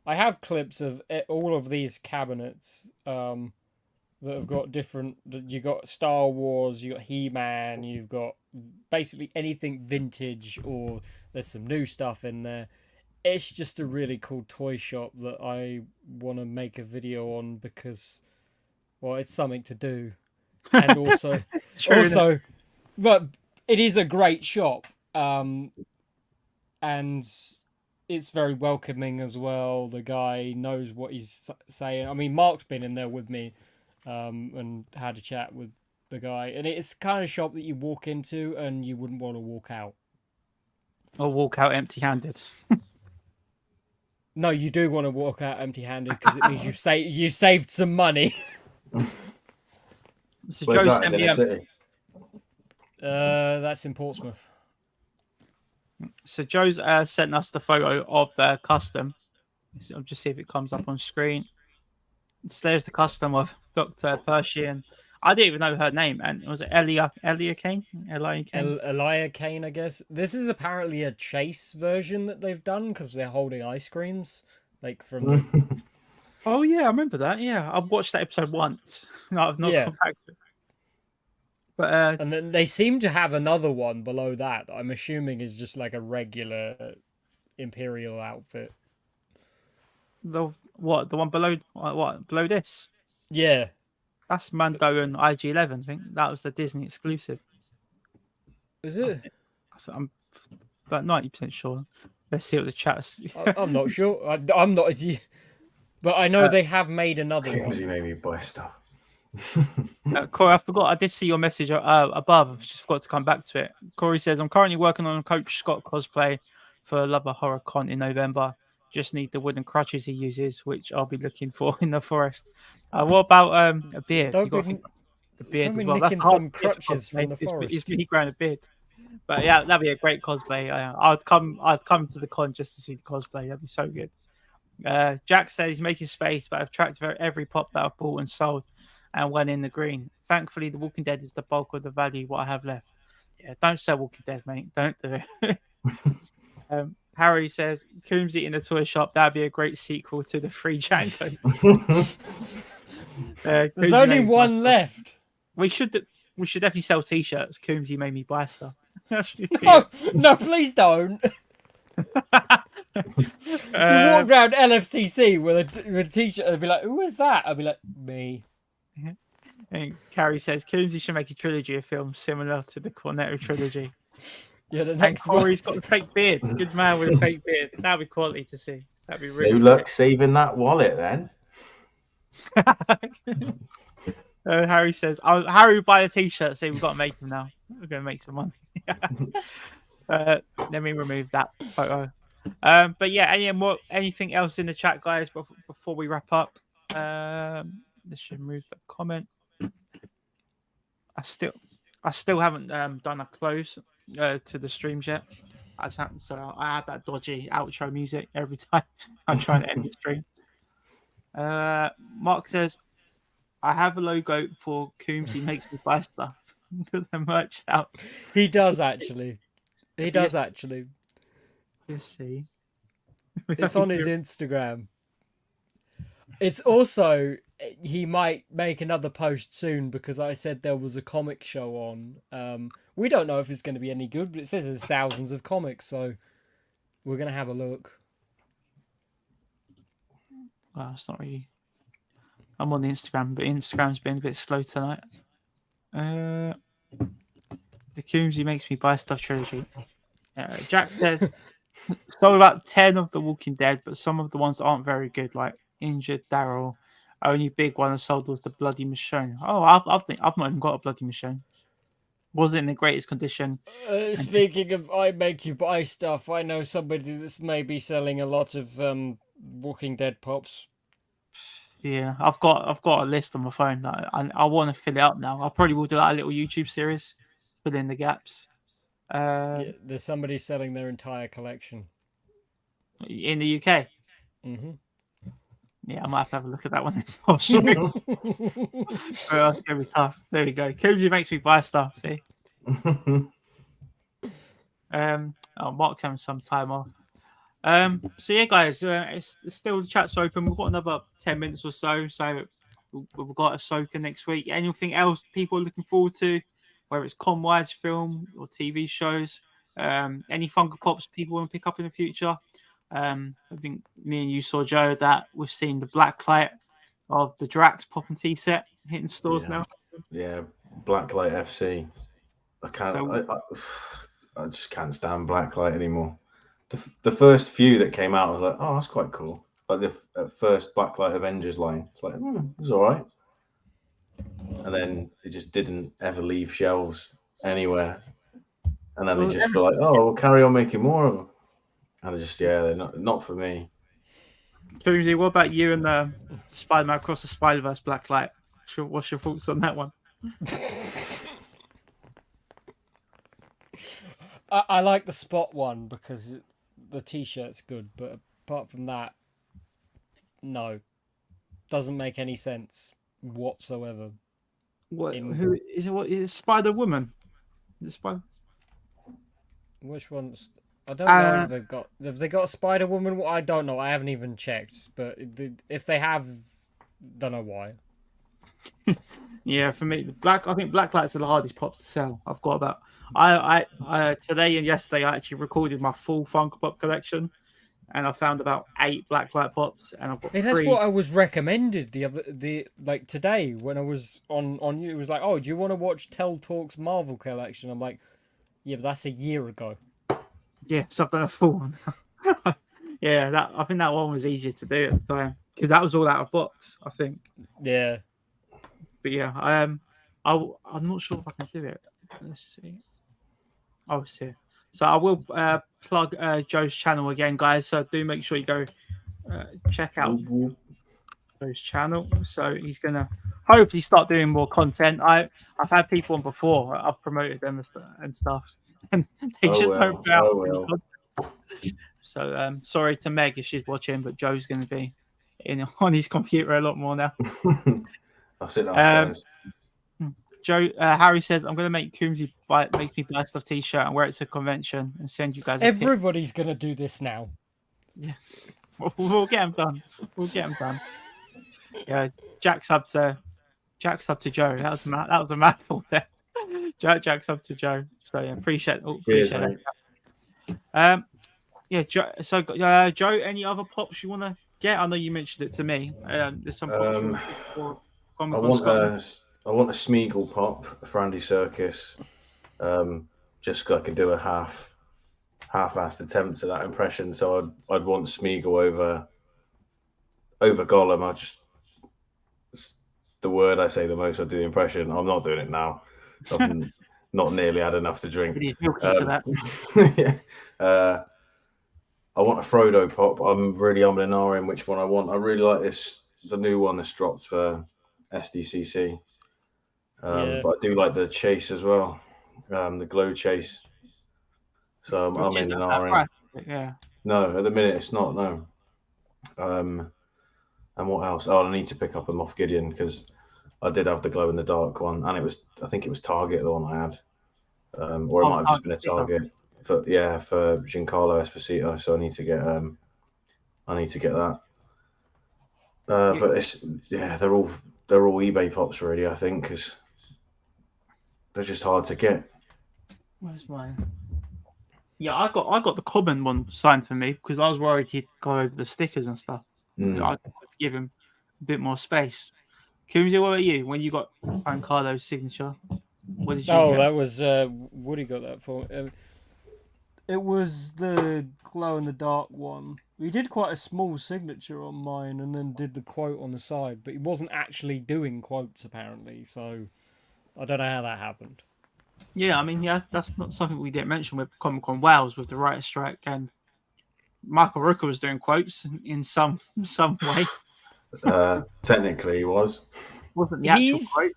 I have clips of all of these cabinets that have got different. You got Star Wars, you got He-Man, you've got basically anything vintage, or there's some new stuff in there. It's just a really cool toy shop that I want to make a video on because, well, it's something to do, and also, but it is a great shop, and it's very welcoming as well. The guy knows what he's saying. I mean, Mark's been in there with me, and had a chat with the guy, and it's the kind of shop that you walk into and you wouldn't want to walk out. Or walk out empty-handed. No, you do want to walk out empty-handed because it means you saved some money. So Joe sent me that's in Portsmouth. So Joe's sent us the photo of the custom. I'll just see if it comes up on screen. So there's the custom of Dr. Pershing. I didn't even know her name, and was it Elia Kane? Elia Kane, I guess. This is apparently a chase version that they've done because they're holding ice creams, like from. Oh yeah, I remember that. Yeah, I've watched that episode once. No, I've not come back to it. But and then they seem to have another one below that. I'm assuming is just like a regular Imperial outfit. The one below below this? Yeah. That's Mando and IG-11. I think that was the Disney exclusive. Is it? I'm about 90% sure. Let's see what the chat's. I'm not sure. I'm not. But I know they have made another one. You made me buy stuff. Corey, I forgot. I did see your message above. I just forgot to come back to it. Corey says, I'm currently working on a Coach Scott cosplay for Love a Horror Con in November. Just need the wooden crutches he uses, which I'll be looking for in the forest. What about a beard? The beard as well. That's some crutches from the forest. It's me growing a beard. But yeah, that'd be a great cosplay. I'd come to the con just to see the cosplay. That'd be so good. Jack said he's making space, but I've tracked every pop that I've bought and sold and went in the green. Thankfully, The Walking Dead is the bulk of the value what I have left. Yeah, don't sell Walking Dead, mate. Don't do it. Harry says, Coombs in a toy shop. That'd be a great sequel to the Three Django's. There's only one left. We should definitely sell T-shirts. Coombsy made me buy stuff. No, please don't. You walk around LFCC with a T-shirt and be like, "Who is that?" I'd be like, "Me." And Carrie says, Coombsy should make a trilogy of films similar to the Cornetto trilogy. Yeah, the next one. Corey's got a fake beard. Good man with a fake beard. That'd be quality to see. That'd be really. Good luck saving that wallet then. Harry says, Harry would buy a T-shirt. So we've got to make them now. We're going to make some money. Let me remove that photo. But yeah, anything else in the chat, guys, before we wrap up? Let's remove the comment. I still haven't done a close to the streams yet. I have that dodgy outro music every time I'm trying to end the stream. Mark says, I have a logo for Coombsy makes me buy stuff. The merch out. He does actually. Let's see. It's on his Instagram. It's also, he might make another post soon because I said there was a comic show on. We don't know if it's going to be any good, but it says there's thousands of comics, so we're going to have a look. Well, it's not really. I'm on Instagram, but Instagram's been a bit slow tonight. The Coombsy makes me buy stuff trilogy. Jack said, sold about 10 of The Walking Dead, but some of the ones aren't very good, like Injured Daryl. Only big one I sold was the Bloody Michonne. Oh, I've not even got a Bloody Michonne. Wasn't in the greatest condition. Speaking of I make you buy stuff, I know somebody that's maybe selling a lot of Walking Dead pops. Yeah, I've got a list on my phone. That I want to fill it up now. I probably will do like a little YouTube series, fill in the gaps. Yeah, there's somebody selling their entire collection in the UK. Mm-hmm. Yeah, I might have a look at that one. It's gonna be tough. There we go. Coombsy makes me buy stuff. See. Mark having some time off. So yeah, guys, it's still the chat's open. We've got another 10 minutes or so. So we've got Ahsoka next week. Anything else people are looking forward to, whether it's con-wise, film or TV shows? Any Funko Pops people want to pick up in the future? I think me and you saw, Joe, that we've seen the blacklight of the Drax Pop and Tea set hitting stores now. Yeah, Blacklight FC. I can't. I just can't stand Blacklight anymore. The first few that came out, I was like, oh, that's quite cool. Like the first Blacklight Avengers line, it's like, it's all right. And then it just didn't ever leave shelves anywhere. And then they just were like, oh, we'll carry on making more of them. And they're not for me. Coombsy, what about you and the Spider-Man Across the Spider-Verse Blacklight? What's your thoughts on that one? I like the Spot one because the T-shirt's good, but apart from that, no, doesn't make any sense whatsoever. What? Who is it? What is it? Spider-Woman? Is it Spider? Which ones? I don't know if they've got. Have they got a Spider-Woman? I don't know. I haven't even checked. But if they have, don't know why. Yeah, for me, I think Blacklights are the hardest pops to sell. I've got about. I today and yesterday I actually recorded my full Funko Pop collection, and I found about 8 Blacklight pops, and I've got 3. That's what I was recommended today when I was on you. It was like, oh, do you want to watch Tel Talks Marvel collection? I'm like, yeah, but that's a year ago. Yeah, so I've done a full one. Yeah, I think that one was easier to do at the time because that was all out of box, I think. Yeah. But yeah, I'm not sure if I can do it. Let's see. Oh, it's here. So I will plug Joe's channel again, guys. So do make sure you go check out Joe's channel. So he's gonna hopefully start doing more content. I've had people on before. I've promoted them and stuff, and they just don't put out any content. So sorry to Meg if she's watching, but Joe's going to be on his computer a lot more now. I'll sit downstairs. Joe Harry says I'm gonna make Coombsy makes me buy stuff t-shirt and wear it to convention and send you guys. Everybody's gonna do this now. Yeah, we'll get them done. We'll get them done. Yeah, Jack sub to Joe. That was a mouthful there. Jack sub to Joe. So yeah, appreciate that. Yeah, Joe. So Joe, any other pops you want to get? I know you mentioned it to me. There's some pops. I want a Smeagol pop for Andy Serkis. Just so I could do a half-assed attempt at that impression. So I'd want Smeagol over Gollum. It's the word I say the most. I do the impression. I'm not doing it now. I've not nearly had enough to drink. Yeah. I want a Frodo pop. I'm really umming and ahhing which one I want. I really like the new one that's dropped for SDCC. But I do like the chase as well, the glow chase. So I'm umming and ahhing. Yeah. No, at the minute it's not. No. And what else? Oh, I need to pick up a Moff Gideon because I did have the glow in the dark one, and I think it was Target the one I had, or it might have just been a Target for Giancarlo Esposito. So I need to get that. But they're all eBay pops really. I think because they're just hard to get. Where's mine? Yeah, I got the common one signed for me because I was worried he'd go over the stickers and stuff. I had to give him a bit more space. Coombsy, what about you? When you got Giancarlo's signature, what did you get? That was Woody got that for. It was the glow in the dark one. He did quite a small signature on mine, and then did the quote on the side, but he wasn't actually doing quotes apparently. So I don't know how that happened. Yeah, I mean, that's not something we didn't mention with Comic-Con Wales with the writer's strike, and Michael Rooker was doing quotes in some way. Technically, he wasn't the actual quote.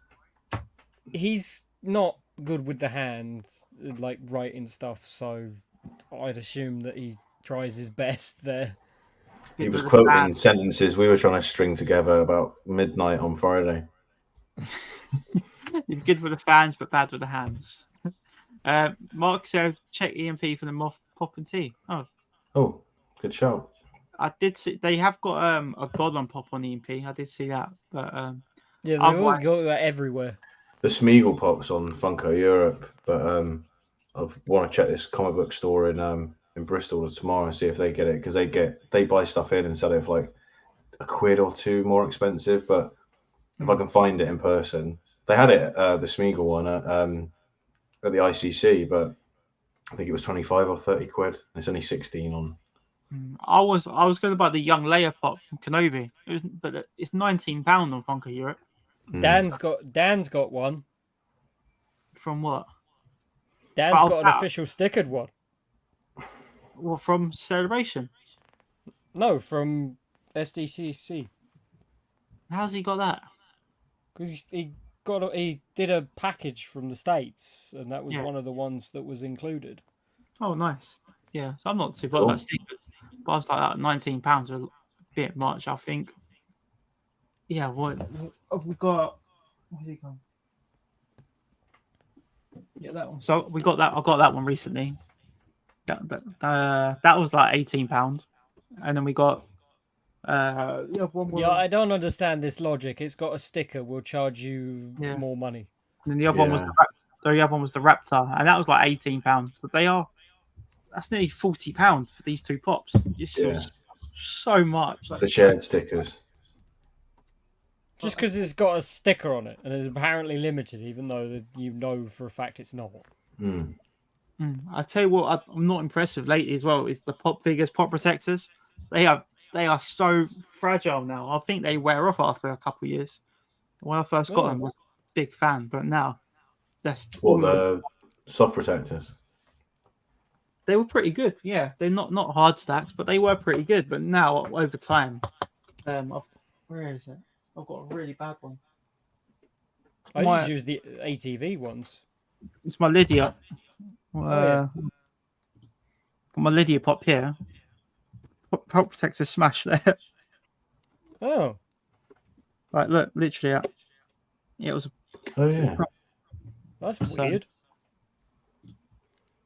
He's not good with the hands, like writing stuff. So I'd assume that he tries his best there. He was quoting sentences we were trying to string together about midnight on Friday. He's good with the fans, but bad with the hands. Mark says, check EMP for the Moff Pop and Tea. Oh, good show. I did see they have got a Gollum pop on EMP. I did see that, but yeah, they always go that everywhere. The Smeagol pops on Funko Europe, but I want to check this comic book store in Bristol tomorrow and see if they get it because they buy stuff in and sell it for like £1 or $2 more expensive. But if I can find it in person, they had it the Smeagol one at the ICC, but I think it was 25 or 30 quid. It's only 16 on. I was going to buy the young Leia pop from Kenobi. But it's £19 on Funko Europe. Dan's got one. From what? Dan's got an official stickered one. Well, from Celebration? No, from SDCC. How's he got that? Because he did a package from the States, and that was one of the ones that was included. Oh, nice. Yeah, so I'm not too bothered about stickers. But I was like, £19 are a bit much, I think. Yeah, what have we got? Where's he gone? Yeah, that one. So we got that. I got that one recently. That was like £18, and then we got. One more. Yeah, I don't understand this logic. It's got a sticker. We'll charge you more money. And then the other one was the Raptor, and that was like £18. So that's nearly £40 for these two pops. It's so much. The shared stickers. Just because it's got a sticker on it and it's apparently limited, even though you know for a fact it's not. I tell you what, I'm not impressed with lately as well. Is the pop figures, pop protectors. They are so fragile now. I think they wear off after a couple of years. When I first got them, I was a big fan, but now that's the soft protectors. They were pretty good. Yeah, they're not hard stacks, but they were pretty good. But now over time, where is it? I've got a really bad one. I just use the ATV ones. It's my Lydia. My Lydia pop here. Pop protector smash there. Oh. Like, look, literally. It was. That's So- weird.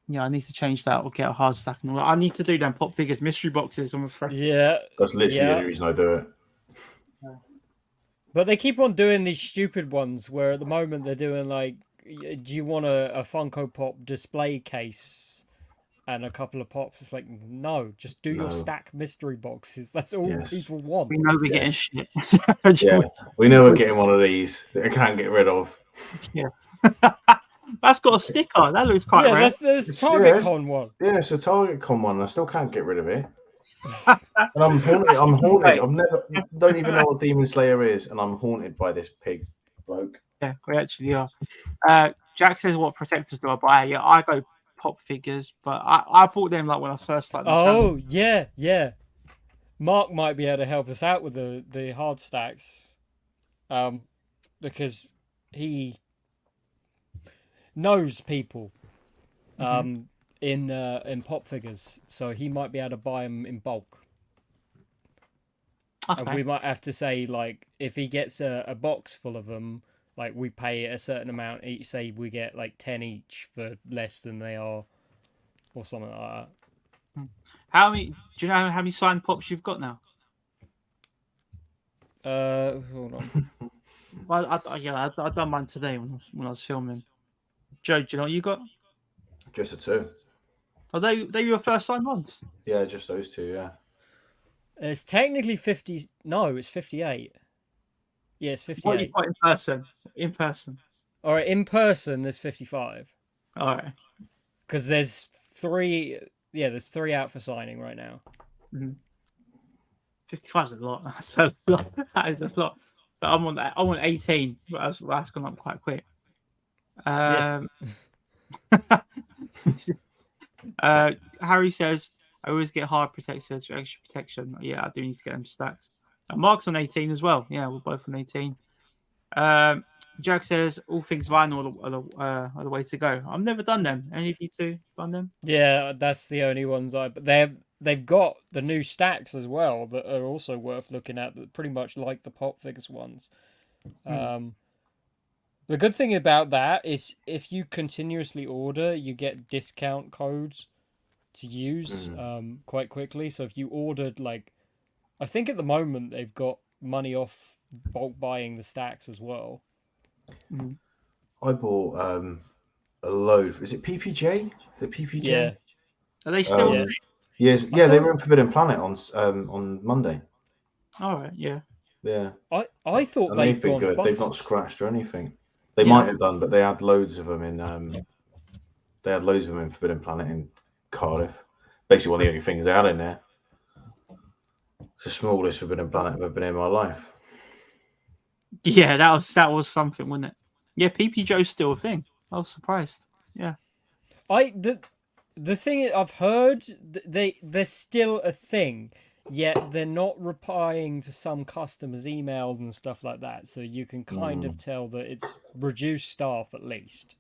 Yeah, I need to change that or get a hard stack. And all that. I need to do them pop figures mystery boxes. I'm afraid. Yeah. That's literally the Yeah. only reason I do it. But they keep on doing these stupid ones where at the moment they're doing like, do you want a Funko Pop display case and a couple of pops? It's like, no, just do your No. stack mystery boxes. That's all Yes. people want. We know we're Yes. getting shit. Yeah, we know we're getting one of these that I can't get rid of. That's got a sticker. That looks quite Yeah, rare. there's Target Yes. Con one. Yeah, it's a Target Con one. I still can't get rid of it. And I'm haunted. I'm haunted. I've never, don't even know what Demon Slayer is, and I'm haunted by this pig bloke. Yeah, we actually are. Jack says, "What protectors do I buy?" Yeah, I go pop figures, but I bought them like when I first started. My channel. Oh, yeah. Mark might be able to help us out with the hard stacks, because he knows people, in pop figures, so he might be able to buy them in bulk. And we might have to say, like, if he gets a box full of them, like, we pay a certain amount each. Say we get like 10 each for less than they are, or something like that. How many? Do you know how many signed pops you've got now? Hold on. Well, I done mine today when I was filming. Joe, do you know what you got? Just the two. Are they your first signed ones? Yeah, just those two. Yeah. It's technically 50. No, it's 58. Yeah, it's What you 58. got in person? In person. All right, in person there's 55 All right. because there's 3. Yeah, there's 3 out for signing right now. 55 is a lot. That's a lot. That is a lot. But I'm on 18. But that's gone up quite quick. Yes. Harry says, I always get hard protectors for extra protection. Yeah, I do need to get them stacks. Mark's on 18 as well. Yeah, we're both on 18. Jack says, all things vinyl are the way to go. I've never done them. Any of you two done them? Yeah, that's the only ones But they've got the new stacks as well that are also worth looking at. That pretty much like the pop figures ones. The good thing about that is if you continuously order, you get discount codes to use quite quickly. So if you ordered, like, I think at the moment they've got money off bulk buying the stacks as well. I bought a load. Is it PPJ? Is it PPJ? Yeah. Are they still? Yeah. Yes. Yeah, they were in Forbidden Planet on Monday. All right. Yeah. Yeah. I thought And they'd they've been gone good. bust. They've not scratched or anything. They Yeah. might have done, but they had loads of them in. They had loads of them in Forbidden Planet in Cardiff. Basically, one of the only things they had in there. It's the smallest Forbidden Planet I've ever been in my life. Yeah, that was something, wasn't it? Yeah, PP Joe's still a thing. I was surprised. Yeah. The thing I've heard, they're still a thing, yet they're not replying to some customers' emails and stuff like that. So you can kind of tell that it's reduced staff at least.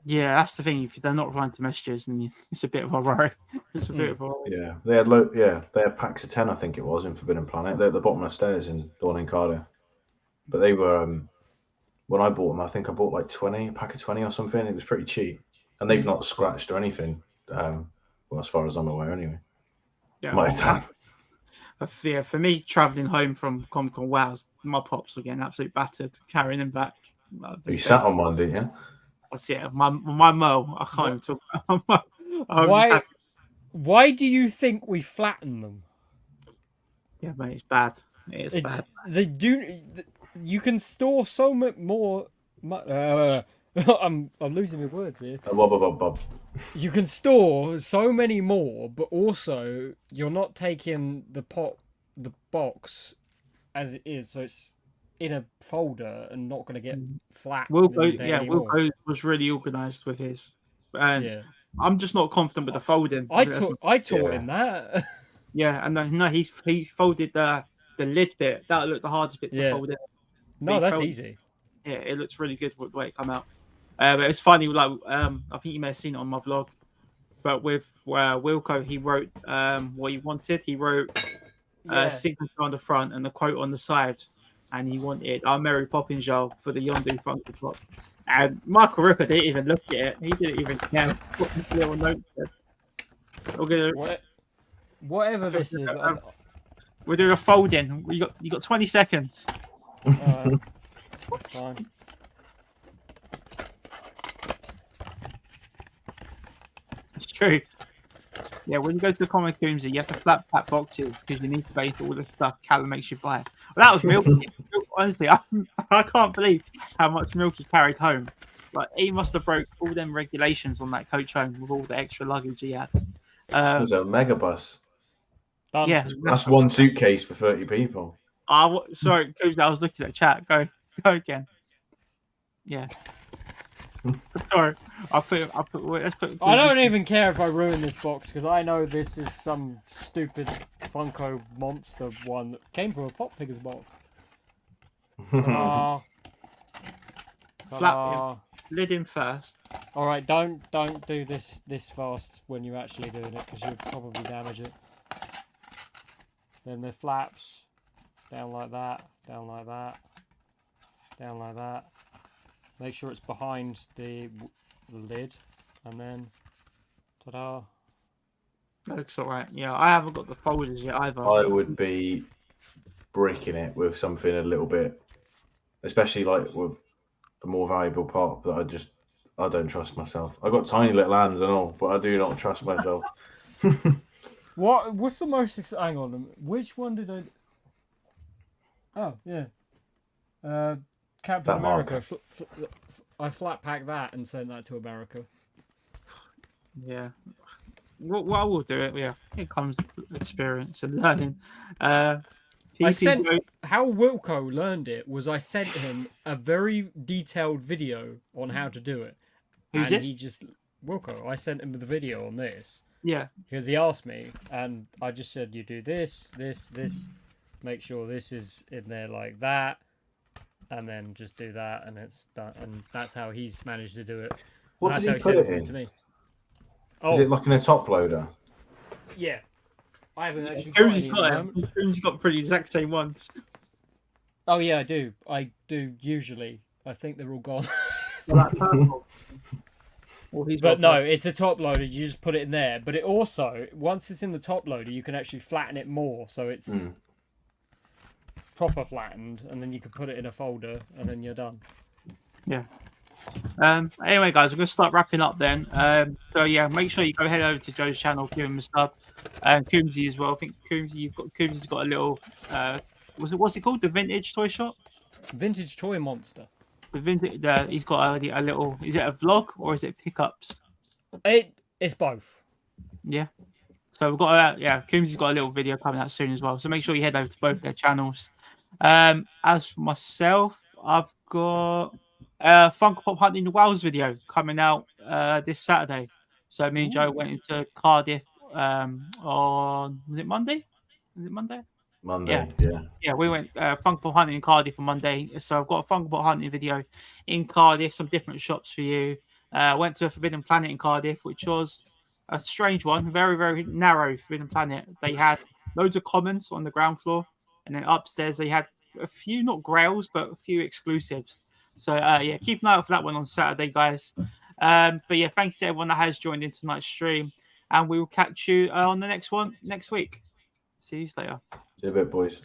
Yeah, that's the thing. If they're not replying to messages, then it's a bit of a worry. It's a bit of a worry. Yeah, they had packs of 10, I think it was, in Forbidden Planet. They're at the bottom of the stairs in the one in Cardiff. But they were when I bought them, I think I bought like 20, a pack of 20 or something. It was pretty cheap, and they've not scratched or anything. Well, as far as I'm aware, anyway. Yeah. Might have done. Yeah, for me, traveling home from Comic Con, my pops were getting absolutely battered, carrying them back. You sat on one, didn't you? That's it. My Mo, I can't even talk about. Why do you think we flatten them? Yeah, mate, it's bad. It is bad. They do. You can store so much more. I'm losing my words here. Bob. You can store so many more, but also you're not taking the box as it is, so it's in a folder and not going to get flat. Will was really organised with his, and I'm just not confident with the folding. I taught him that. Yeah, and no, he folded the lid bit. That looked the hardest bit to fold it. No, that's easy. Yeah, it looks really good with the way it come out. But it's funny, like I think you may have seen it on my vlog. But with Wilco, he wrote what he wanted. He wrote signature on the front and the quote on the side, and he wanted "Our Mary Poppins Joel" for the Yondu Funko Pop. And Michael Rooker didn't even look at it. He didn't even care what this little note said. Whatever this is, We're doing a fold-in. You got 20 seconds. that's fine. It's true. Yeah, when you go to the comic rooms, you have to flat pack boxes because you need to base all the stuff Callum makes you buy. Well, that was Milky. Honestly, I can't believe how much milk he carried home. Like, he must have broke all them regulations on that coach home with all the extra luggage he had. It was a mega bus. Yeah, that's one suitcase for 30 people. Sorry, Coach, I was looking at chat. Go again. Yeah. Sorry, let's put. I don't even care if I ruin this box because I know this is some stupid Funko monster one that came from a Pop Figures box. Ta-da. Flap lid in first. All right, don't do this fast when you're actually doing it because you'll probably damage it. Then the flaps down like that, down like that, down like that. Make sure it's behind the lid, and then ta-da. Looks alright. Yeah, I haven't got the folders yet either. I would be bricking it with something a little bit, especially like with the more valuable part. But I don't trust myself. I got tiny little hands and all, but I do not trust myself. What's the most? Hang on. Which one did I? Oh yeah. Captain America. I flat packed that and sent that to America. Yeah. Well, I will do it. Yeah, it comes with experience and learning. How Wilco learned it was I sent him a very detailed video on how to do it. Who's and this? He just Wilco. I sent him the video on this. Yeah. Because he asked me, and I just said, "You do this. Make sure this is in there like that." And then just do that, and it's done. And that's how he's managed to do it. What that's did how he put it in? To me. Is it like in a top loader? Yeah. I haven't actually Who's got pretty exact same ones. Oh yeah, I do. I do usually. I think they're all gone. But no, it's a top loader. You just put it in there. But it also, once it's in the top loader, you can actually flatten it more, so it's proper flattened, and then you can put it in a folder, and then you're done. Yeah. Anyway, guys, we're going to start wrapping up then. So yeah, make sure you go head over to Joe's channel, give him a sub, and Coombsy as well. I think Coombsy's got a little what's it called? The Vintage Toy Shop? Vintage Toy Monster. The vintage. He's got a little. Is it a vlog or is it pickups? It's both. Yeah. So we've got Coombsy's got a little video coming out soon as well. So make sure you head over to both their channels. As for myself, I've got Funko Pop Hunting the Whales video coming out this Saturday. So me and Joe went into Cardiff on Monday? Was it Monday? Monday, yeah. We went Funko Pop Hunting in Cardiff on Monday. So I've got a Funko Pop Hunting video in Cardiff, some different shops for you. Went to a Forbidden Planet in Cardiff, which was a strange one, very, very narrow Forbidden Planet. They had loads of commons on the ground floor, and then upstairs they had a few, not grails, but a few exclusives. So keep an eye out for that one on Saturday, guys. But yeah, thanks to everyone that has joined in tonight's stream, and we will catch you on the next one next week. See you later. See you a bit, boys.